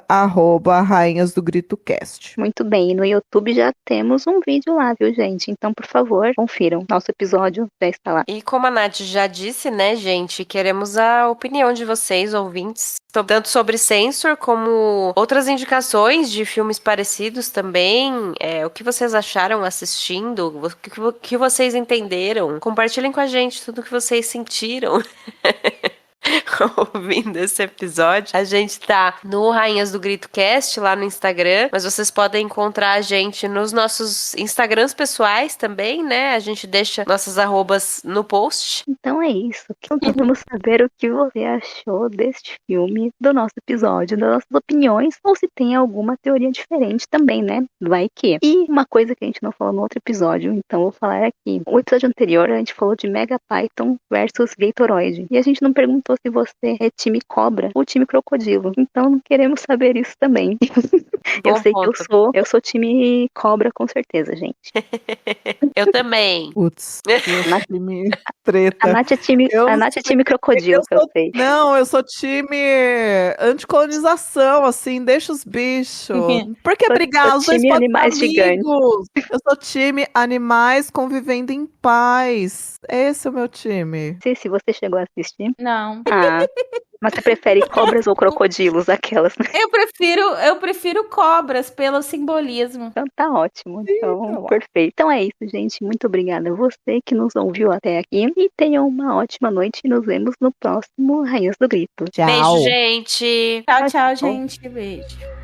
Speaker 3: @Rainhas do Grito Cast.
Speaker 1: Muito bem, e no YouTube já temos um vídeo lá, viu, gente? Então, por favor, confiram. Nosso episódio já está lá.
Speaker 4: E como a Nath já disse, né, gente, queremos a opinião de vocês, ouvintes, tanto sobre Censor como outras indicações de filmes parecidos também. O que vocês acharam assistindo? O que vocês entenderam? Compartilhem com a gente tudo o que vocês sentiram. Ouvindo esse episódio. A gente tá no Rainhas do Grito Cast lá no Instagram, mas vocês podem encontrar a gente nos nossos Instagrams pessoais também, né? A gente deixa nossas arrobas no post.
Speaker 1: Então é isso. Queremos saber o que você achou deste filme, do nosso episódio, das nossas opiniões, ou se tem alguma teoria diferente também, né? Vai que. E uma coisa que a gente não falou no outro episódio, então vou falar aqui. O episódio anterior a gente falou de Mega Python versus Gatoroid. E a gente não perguntou se você é time cobra ou time crocodilo. Então queremos saber isso também. Eu sei que eu sou time cobra com certeza, gente.
Speaker 4: Eu também.
Speaker 3: Putz, time treta.
Speaker 1: A Nath é time crocodilo, que eu sei.
Speaker 3: Não, eu sou time anticolonização, assim, deixa os bichos. Por que brigar? Os dois
Speaker 1: time
Speaker 3: podem
Speaker 1: animais
Speaker 3: ser
Speaker 1: gigantes.
Speaker 3: amigos. Eu sou time animais convivendo em paz. Esse é o meu time.
Speaker 1: Se você chegou a assistir.
Speaker 2: Não.
Speaker 1: Ah, mas você prefere cobras ou crocodilos, aquelas, né?
Speaker 2: Eu prefiro cobras pelo simbolismo.
Speaker 1: Então tá ótimo. Então, perfeito. Então é isso, gente. Muito obrigada a você que nos ouviu até aqui. E tenham uma ótima noite. E nos vemos no próximo Rainhas do Grito.
Speaker 3: Tchau.
Speaker 4: Beijo, gente.
Speaker 2: Tchau, gente. Beijo.